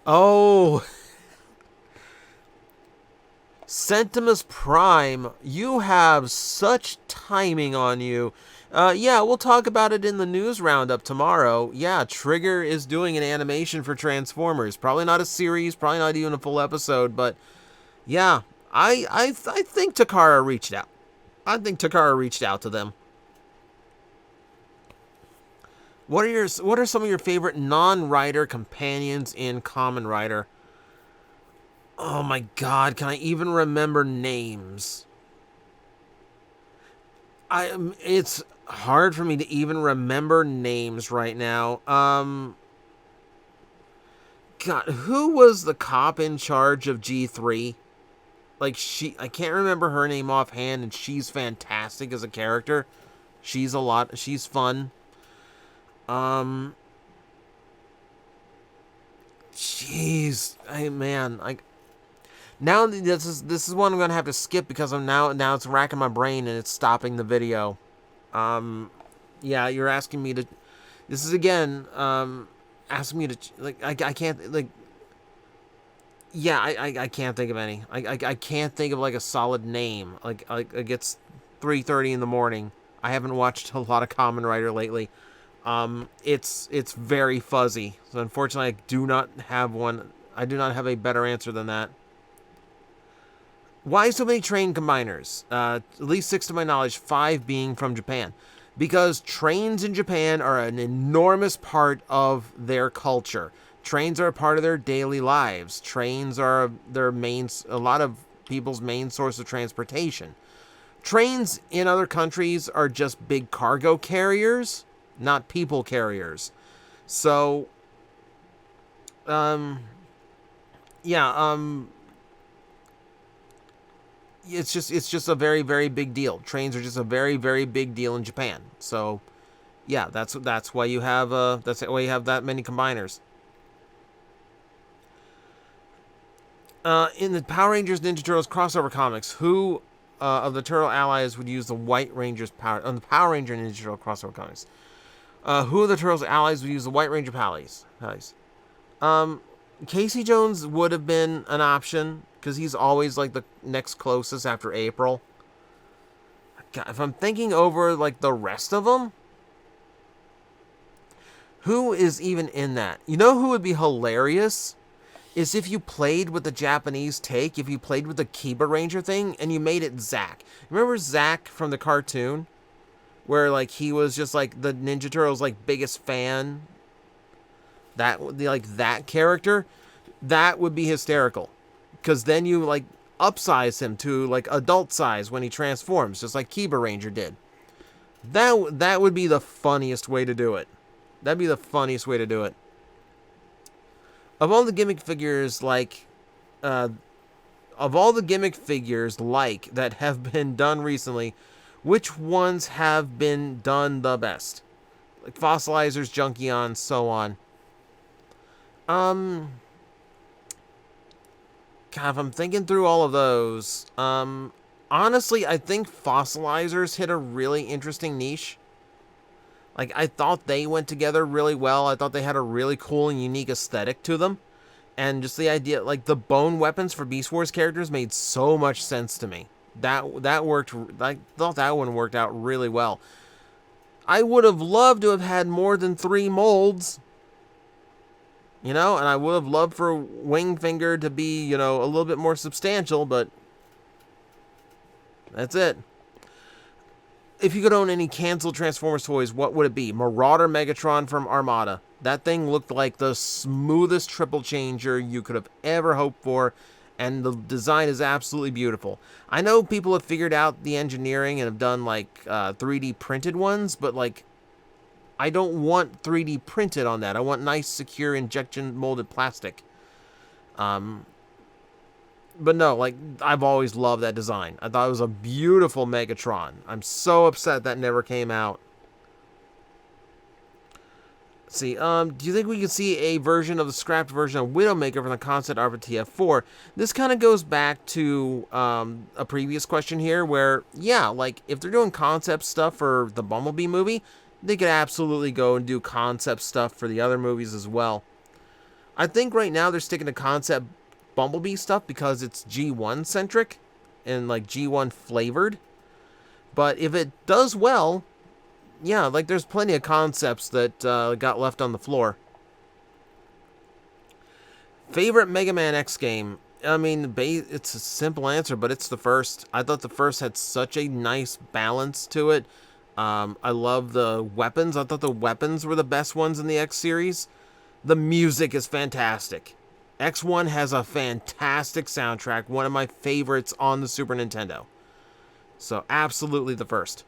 Oh. Sentimus Prime, you have such timing on you. Yeah, we'll talk about it in the news roundup tomorrow. Yeah, Trigger is doing an animation for Transformers. Probably not a series, probably not even a full episode, but yeah, I think Takara reached out. I think Takara reached out to them. What are some of your favorite non-writer companions in Kamen Rider? Oh my god, can I even remember names? It's hard for me to even remember names right now. God, who was the cop in charge of G3? Like, I can't remember her name offhand, and she's fantastic as a character. She's fun. Jeez, now this is one I'm gonna have to skip because now it's racking my brain and it's stopping the video. Yeah, you're asking me to. This is again, asking me to I can't like. Yeah, I can't think of any. I can't think of like a solid name. Like it's 3:30 in the morning. I haven't watched a lot of Kamen Rider lately. It's very fuzzy. So unfortunately, I do not have one. I do not have a better answer than that. Why so many train combiners? At least 6 to my knowledge, 5 being from Japan. Because trains in Japan are an enormous part of their culture. Trains are a part of their daily lives. Trains are a lot of people's main source of transportation. Trains in other countries are just big cargo carriers, not people carriers. So, yeah, it's just a very, very big deal. Trains are just a very, very big deal in Japan. So, yeah, that's why you have that many combiners. In the Power Rangers Ninja Turtles crossover comics, who of the Turtle allies would use the White Ranger's power? On the Power Ranger Ninja Turtle crossover comics, who of the Turtles allies would use the White Ranger pallies? Casey Jones would have been an option because he's always like the next closest after April. God, if I'm thinking over like the rest of them, who is even in that? You know who would be hilarious? Is if you played with the Japanese take, if you played with the Kiba Ranger thing, and you made it Zack. Remember Zack from the cartoon? Where, like, he was just, like, the Ninja Turtles, like, biggest fan? That character? That would be hysterical. Because then you, like, upsize him to, like, adult size when he transforms, just like Kiba Ranger did. That would be the funniest way to do it. That'd be the funniest way to do it. Of all the gimmick figures, that have been done recently, which ones have been done the best? Like Fossilizers, Junkions, so on. God, if I'm thinking through all of those, honestly, I think Fossilizers hit a really interesting niche. Like, I thought they went together really well. I thought they had a really cool and unique aesthetic to them. And just the idea, like, the bone weapons for Beast Wars characters made so much sense to me. That worked, I thought that one worked out really well. I would have loved to have had more than 3 molds. You know, and I would have loved for Wingfinger to be, you know, a little bit more substantial, but that's it. If you could own any canceled Transformers toys, what would it be? Marauder Megatron from Armada. That thing looked like the smoothest triple changer you could have ever hoped for, and the design is absolutely beautiful. I know people have figured out the engineering and have done, like, 3D printed ones, but, like, I don't want 3D printed on that. I want nice, secure, injection molded plastic. But no, like, I've always loved that design. I thought it was a beautiful Megatron. I'm so upset that never came out. Let's see, do you think we could see a version of the scrapped version of Widowmaker from the concept art for TF4? This kind of goes back to a previous question here where, yeah, like, if they're doing concept stuff for the Bumblebee movie, they could absolutely go and do concept stuff for the other movies as well. I think right now they're sticking to concept Bumblebee stuff because it's G1 centric and like G1 flavored. But if it does well, yeah, like there's plenty of concepts that got left on the floor. Favorite Mega Man X game? I mean, it's a simple answer, but it's the first. I thought the first had such a nice balance to it. I love the weapons. I thought the weapons were the best ones in the X series. The music is fantastic. X1 has a fantastic soundtrack, one of my favorites on the Super Nintendo. So, absolutely the first.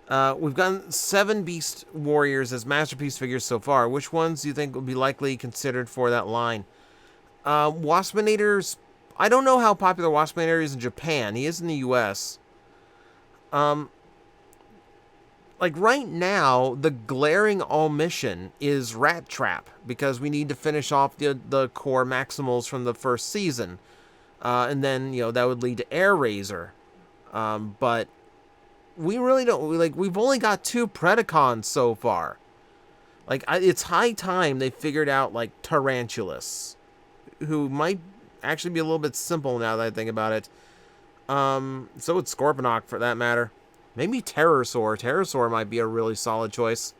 We've gotten 7 Beast Warriors as Masterpiece figures so far. Which ones do you think will be likely considered for that line? Waspinator's... I don't know how popular Waspinator is in Japan. He is in the US. Like right now, the glaring omission is Rat Trap, because we need to finish off the core Maximals from the first season. And then, that would lead to Air Razor. But we really don't, we've only got 2 Predacons so far. It's high time they figured out, Tarantulas, who might actually be a little bit simple now that I think about it. So would Scorponok, for that matter. Maybe Terrorsaur. Terrorsaur might be a really solid choice.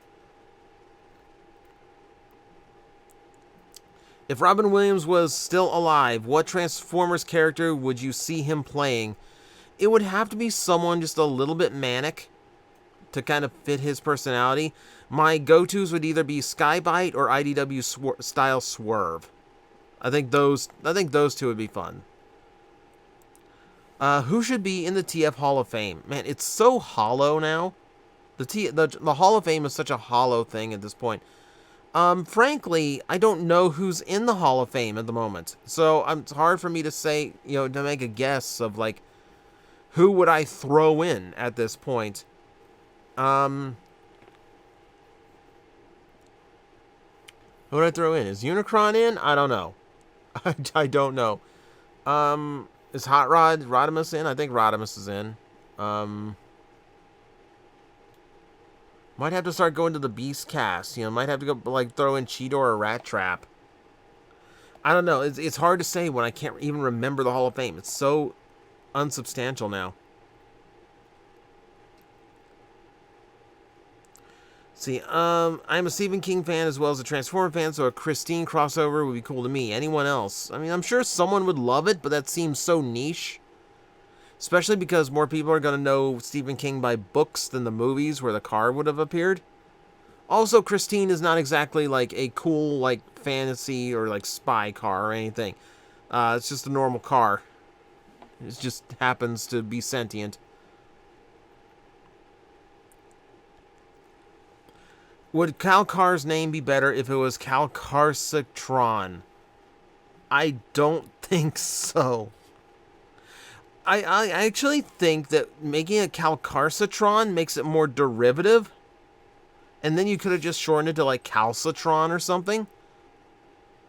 If Robin Williams was still alive, what Transformers character would you see him playing? It would have to be someone just a little bit manic to kind of fit his personality. My go-tos would either be Skybite or IDW style Swerve. I think those 2 would be fun. Who should be in the TF Hall of Fame? Man, it's so hollow now. The Hall of Fame is such a hollow thing at this point. Frankly, I don't know who's in the Hall of Fame at the moment. So it's hard for me to say, to make a guess of, who would I throw in at this point. Who would I throw in? Is Unicron in? I don't know. I don't know. Is Hot Rod Rodimus in? I think Rodimus is in. Might have to start going to the Beast cast. Might have to go, throw in Cheetor or Rat Trap. I don't know. It's hard to say when I can't even remember the Hall of Fame. It's so unsubstantial now. See, I'm a Stephen King fan as well as a Transformer fan, so a Christine crossover would be cool to me. Anyone else? I mean, I'm sure someone would love it, but that seems so niche. Especially because more people are going to know Stephen King by books than the movies where the car would have appeared. Also, Christine is not exactly a cool, fantasy or spy car or anything. It's just a normal car. It just happens to be sentient. Would Calcar's name be better if it was Calcarcitron? I don't think so. I actually think that making a Calcarcitron makes it more derivative. And then you could have just shortened it to Calcitron or something.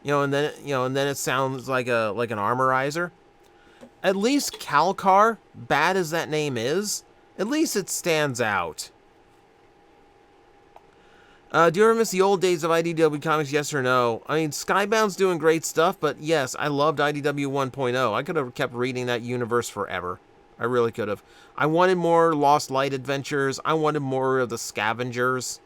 And then it sounds like an armorizer. At least Calcar, bad as that name is, at least it stands out. Do you ever miss the old days of IDW comics, yes or no? I mean, Skybound's doing great stuff, but yes, I loved IDW 1.0. I could have kept reading that universe forever. I really could have. I wanted more Lost Light adventures. I wanted more of the Scavengers.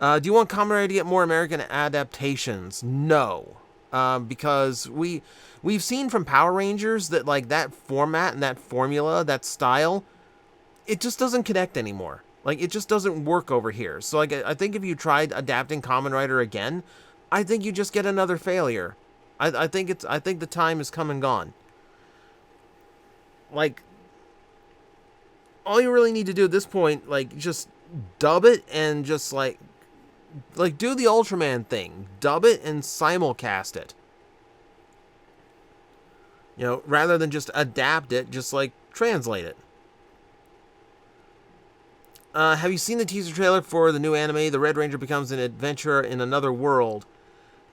Do you want Kamen Rider to get more American adaptations? No. Because we've seen from Power Rangers that, that format and that formula, that style, it just doesn't connect anymore. It just doesn't work over here. So, I think if you tried adapting Kamen Rider again, I think you just get another failure. I think the time has come and gone. All you really need to do at this point, just dub it and just, do the Ultraman thing. Dub it and simulcast it. Rather than just adapt it, just, translate it. Have you seen the teaser trailer for the new anime, The Red Ranger Becomes an Adventurer in Another World?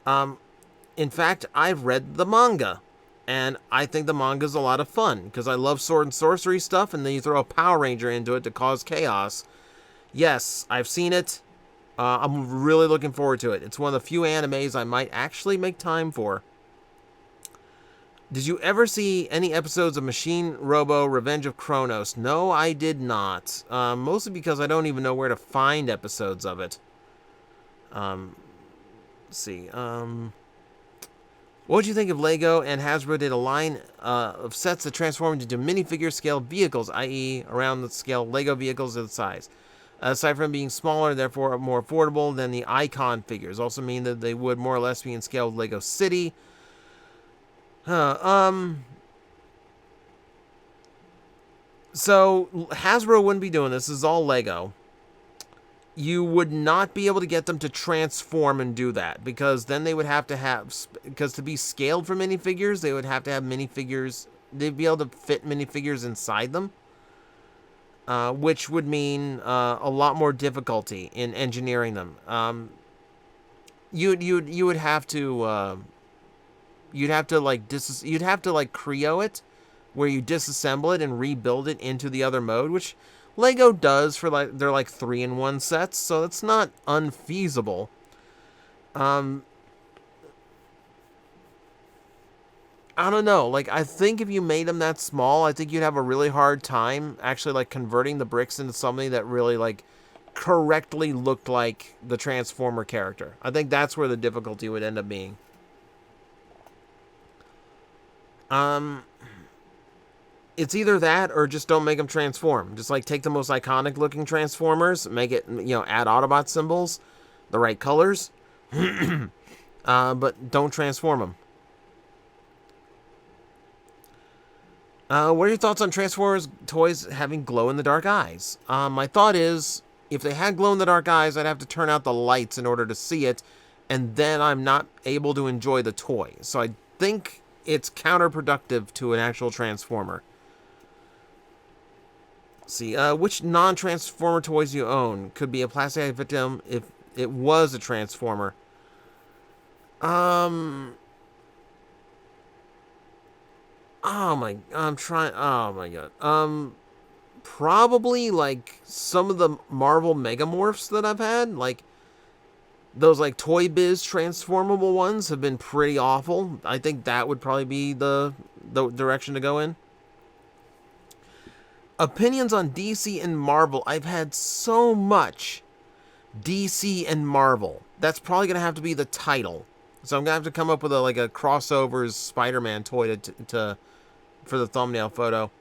In fact, I've read the manga, and I think the manga's a lot of fun, because I love sword and sorcery stuff, and then you throw a Power Ranger into it to cause chaos. Yes, I've seen it. I'm really looking forward to it. It's one of the few animes I might actually make time for. Did you ever see any episodes of Machine Robo Revenge of Kronos? No, I did not. Mostly because I don't even know where to find episodes of it. Let's see. What would you think if Lego and Hasbro did a line of sets that transformed into minifigure scale vehicles, i.e. around the scale Lego vehicles of the size? Aside from being smaller, therefore more affordable than the icon figures. Also mean that they would more or less be in scale with Lego City. So Hasbro wouldn't be doing this. This is all Lego. You would not be able to get them to transform and do that, because then they would have to have, because to be scaled for minifigures, they would have to have minifigures, they'd be able to fit minifigures inside them, which would mean a lot more difficulty in engineering them. You would have to you'd have to like Creo it, where you disassemble it and rebuild it into the other mode, which Lego does for they're like 3-in-1 sets, so it's not unfeasible. I don't know, like, I think if you made them that small, I think you'd have a really hard time actually like converting the bricks into something that really like correctly looked like the Transformer character. I think that's where the difficulty would end up being. It's either that or just don't make them transform. Just like take the most iconic looking Transformers, make it, add Autobot symbols, the right colors, but don't transform them. What are your thoughts on Transformers toys having glow-in-the-dark eyes? My thought is, if they had glow-in-the-dark eyes, I'd have to turn out the lights in order to see it, and then I'm not able to enjoy the toy. So I think it's counterproductive to an actual Transformer. Let's see, which non-Transformer toys you own? Could be a plastic victim if it was a Transformer. Oh my god. Probably like some of the Marvel Megamorphs that I've had, like those like Toy Biz transformable ones have been pretty awful. I think that would probably be the direction to go in. Opinions on DC and Marvel. I've had so much DC and Marvel. That's probably going to have to be the title. So I'm going to have to come up with a crossovers Spider-Man toy for the thumbnail photo.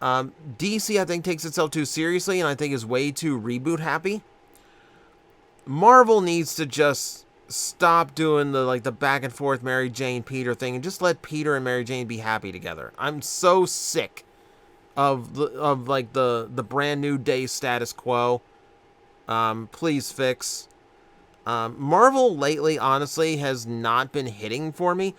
DC, I think, takes itself too seriously, and I think is way too reboot happy. Marvel needs to just stop doing the back and forth Mary Jane Peter thing and just let Peter and Mary Jane be happy together. I'm so sick of the brand new day status quo. Please fix. Marvel lately, honestly, has not been hitting for me.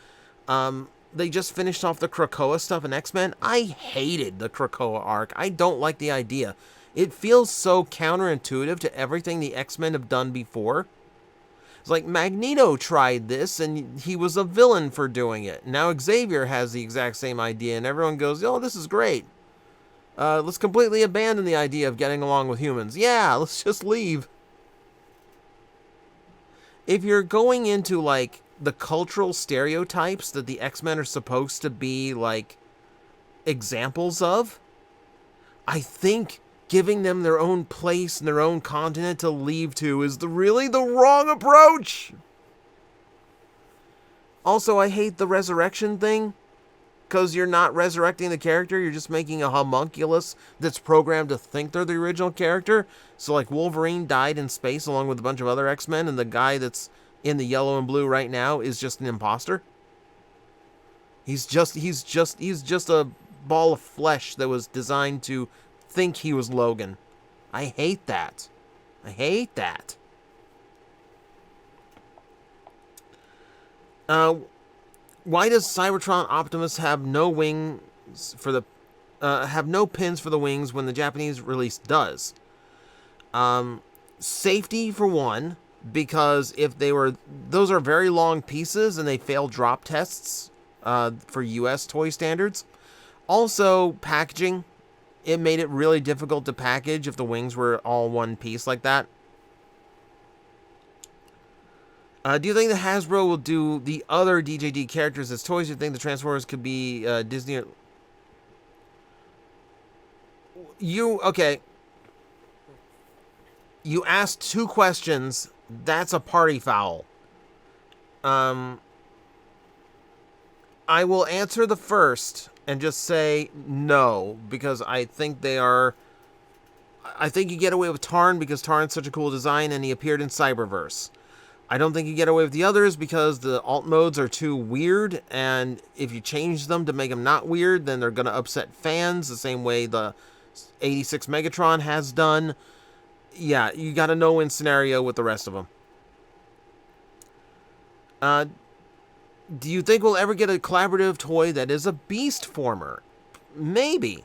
They just finished off the Krakoa stuff in X-Men. I hated the Krakoa arc. I don't like the idea. It feels so counterintuitive to everything the X-Men have done before. It's like Magneto tried this, and he was a villain for doing it. Now Xavier has the exact same idea, and everyone goes, oh, this is great. Let's completely abandon the idea of getting along with humans. Yeah, let's just leave. If you're going into, the cultural stereotypes that the X-Men are supposed to be, examples of, I think giving them their own place and their own continent to leave to is really the wrong approach. Also, I hate the resurrection thing, because you're not resurrecting the character, you're just making a homunculus that's programmed to think they're the original character. So, Wolverine died in space along with a bunch of other X-Men, and the guy that's in the yellow and blue right now is just an imposter. He's just a ball of flesh that was designed to think he was Logan. I hate that. I hate that. Why does Cybertron Optimus have no wings for the have no pins for the wings when the Japanese release does? Safety for one, because if those are very long pieces and they fail drop tests for US toy standards. Also, packaging. It made it really difficult to package if the wings were all one piece like that. Do you think that Hasbro will do the other DJD characters as toys? Do you think the Transformers could be Disney? Okay. You asked 2 questions. That's a party foul. I will answer the first and just say no, because I think they are... I think you get away with Tarn because Tarn's such a cool design and he appeared in Cyberverse. I don't think you get away with the others because the alt modes are too weird, and if you change them to make them not weird, then they're going to upset fans the same way the 86 Megatron has done. Yeah, you got a no-win scenario with the rest of them. Do you think we'll ever get a collaborative toy that is a Beast former? Maybe.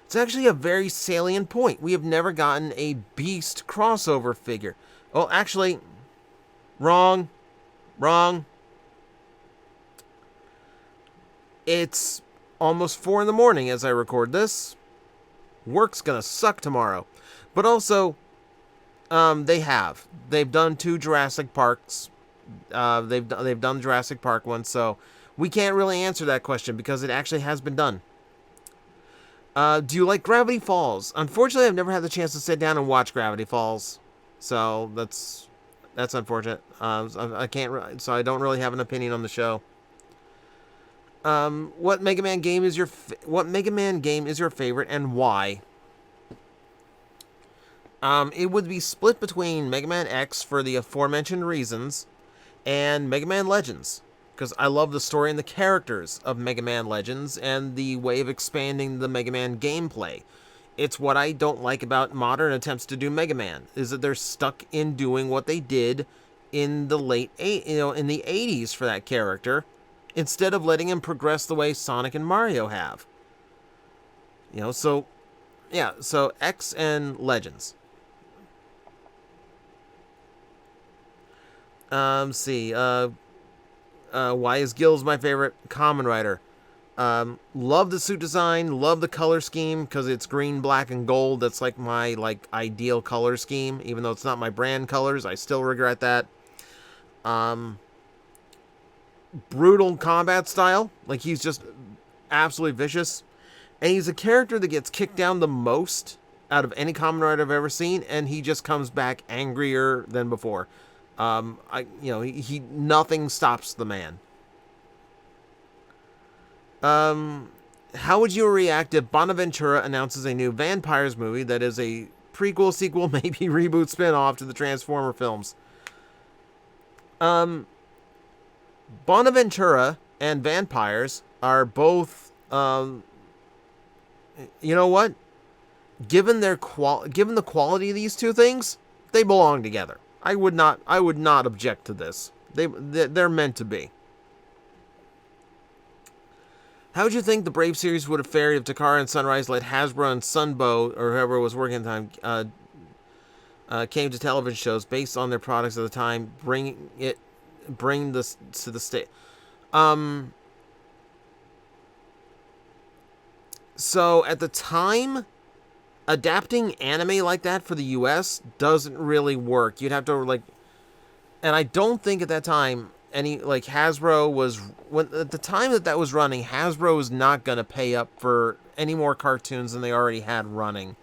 It's actually a very salient point. We have never gotten a Beast crossover figure. Well, actually... Wrong. It's almost 4 in the morning as I record this. Work's gonna suck tomorrow. But also, they've done 2 Jurassic Parks. They've done Jurassic Park one, so we can't really answer that question because it actually has been done. Do you like Gravity Falls? Unfortunately, I've never had the chance to sit down and watch Gravity Falls, so that's unfortunate. I can't, so I don't really have an opinion on the show. What Mega Man game is your favorite and why? It would be split between Mega Man X for the aforementioned reasons and Mega Man Legends, because I love the story and the characters of Mega Man Legends and the way of expanding the Mega Man gameplay. It's what I don't like about modern attempts to do Mega Man, is that they're stuck in doing what they did in the in the 80s for that character, instead of letting him progress the way Sonic and Mario have. So X and Legends. Why is Gills my favorite Kamen Rider? Love the suit design, love the color scheme because it's green, black, and gold. That's like my ideal color scheme, even though it's not my brand colors. I still regret that. Brutal combat style, like he's just absolutely vicious, and he's a character that gets kicked down the most out of any Kamen Rider I've ever seen, and he just comes back angrier than before. Nothing stops the man. How would you react if Bonaventura announces a new Vampires movie that is a prequel, sequel, maybe reboot spin-off to the Transformer films? Bonaventura and Vampires are both, you know what? Given the quality of these two things, they belong together. I would not object to this. They're meant to be. How would you think the Brave series would have fared if Takara and Sunrise let Hasbro and Sunbow, or whoever was working at the time, came to television shows based on their products at the time, bring this to the state? So at the time, adapting anime like that for the US doesn't really work. You'd have to and I don't think at that time Hasbro was, at the time that was running, Hasbro was not going to pay up for any more cartoons than they already had running.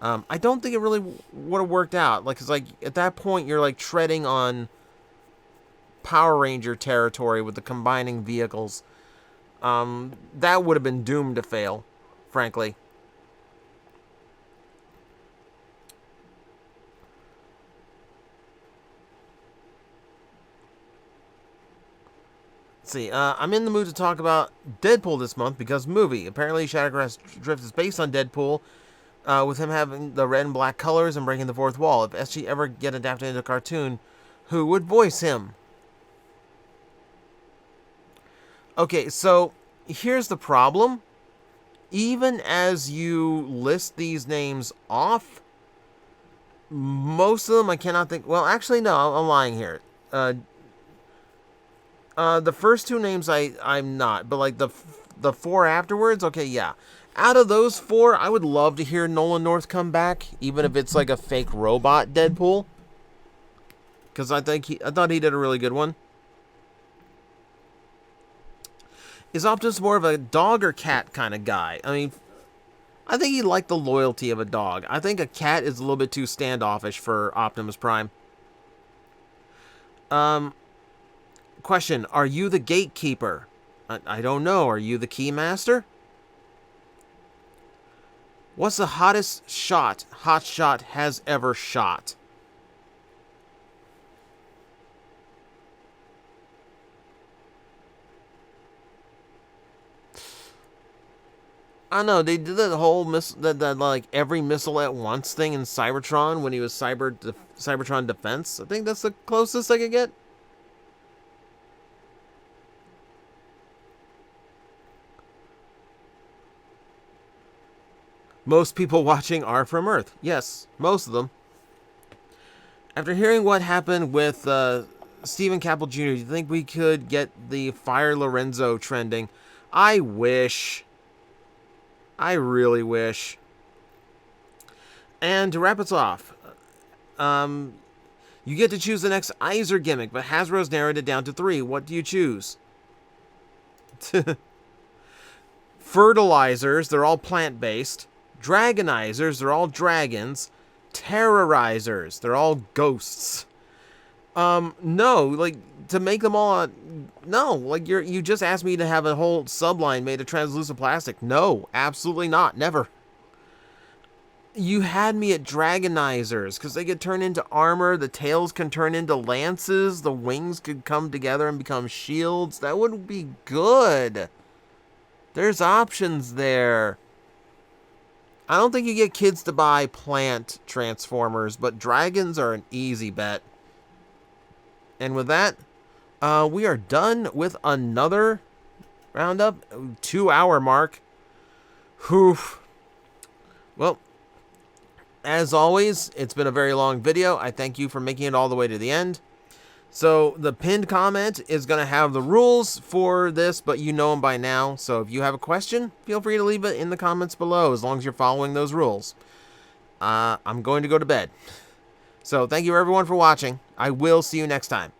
I don't think it really would have worked out. Cause at that point you're treading on Power Ranger territory with the combining vehicles. That would have been doomed to fail, frankly. See, I'm in the mood to talk about Deadpool this month because movie. Apparently, Shattercraft Drift is based on Deadpool, with him having the red and black colors and breaking the fourth wall. If SG ever get adapted into a cartoon, who would voice him? Okay, so here's the problem. Even as you list these names off, most of them I cannot think... Well, actually, no, I'm lying here. The first 2 names I'm not, but the 4 afterwards, okay, yeah. Out of those 4, I would love to hear Nolan North come back, even if it's a fake robot Deadpool. because I thought he did a really good one. Is Optimus more of a dog or cat kind of guy? I mean, I think he liked the loyalty of a dog. I think a cat is a little bit too standoffish for Optimus Prime. Question, are you the gatekeeper? I don't know. Are you the keymaster? What's the hottest shot Hotshot has ever shot? I don't know. They did that whole that like every missile at once thing in Cybertron when he was Cybertron Defense. I think that's the closest I could get. Most people watching are from Earth. Yes, most of them. After hearing what happened with Stephen Caple Jr., do you think we could get the Fire Lorenzo trending? I wish. I really wish. And to wrap us off, you get to choose the next Iser gimmick, but Hasbro's narrowed it down to 3. What do you choose? Fertilizers, they're all plant-based. Dragonizers, they're all dragons. Terrorizers, they're all ghosts. No, like, to make them all, no, like, you just asked me to have a whole subline made of translucent plastic. No, absolutely not, never. You had me at Dragonizers, because they could turn into armor, the tails can turn into lances, the wings could come together and become shields. That would be good. There's options there. I don't think you get kids to buy plant Transformers, but dragons are an easy bet. And with that, we are done with another roundup. 2-hour mark. Whew. Well, as always, it's been a very long video. I thank you for making it all the way to the end. So the pinned comment is going to have the rules for this, but you know them by now. So if you have a question, feel free to leave it in the comments below, as long as you're following those rules. I'm going to go to bed. So thank you everyone for watching. I will see you next time.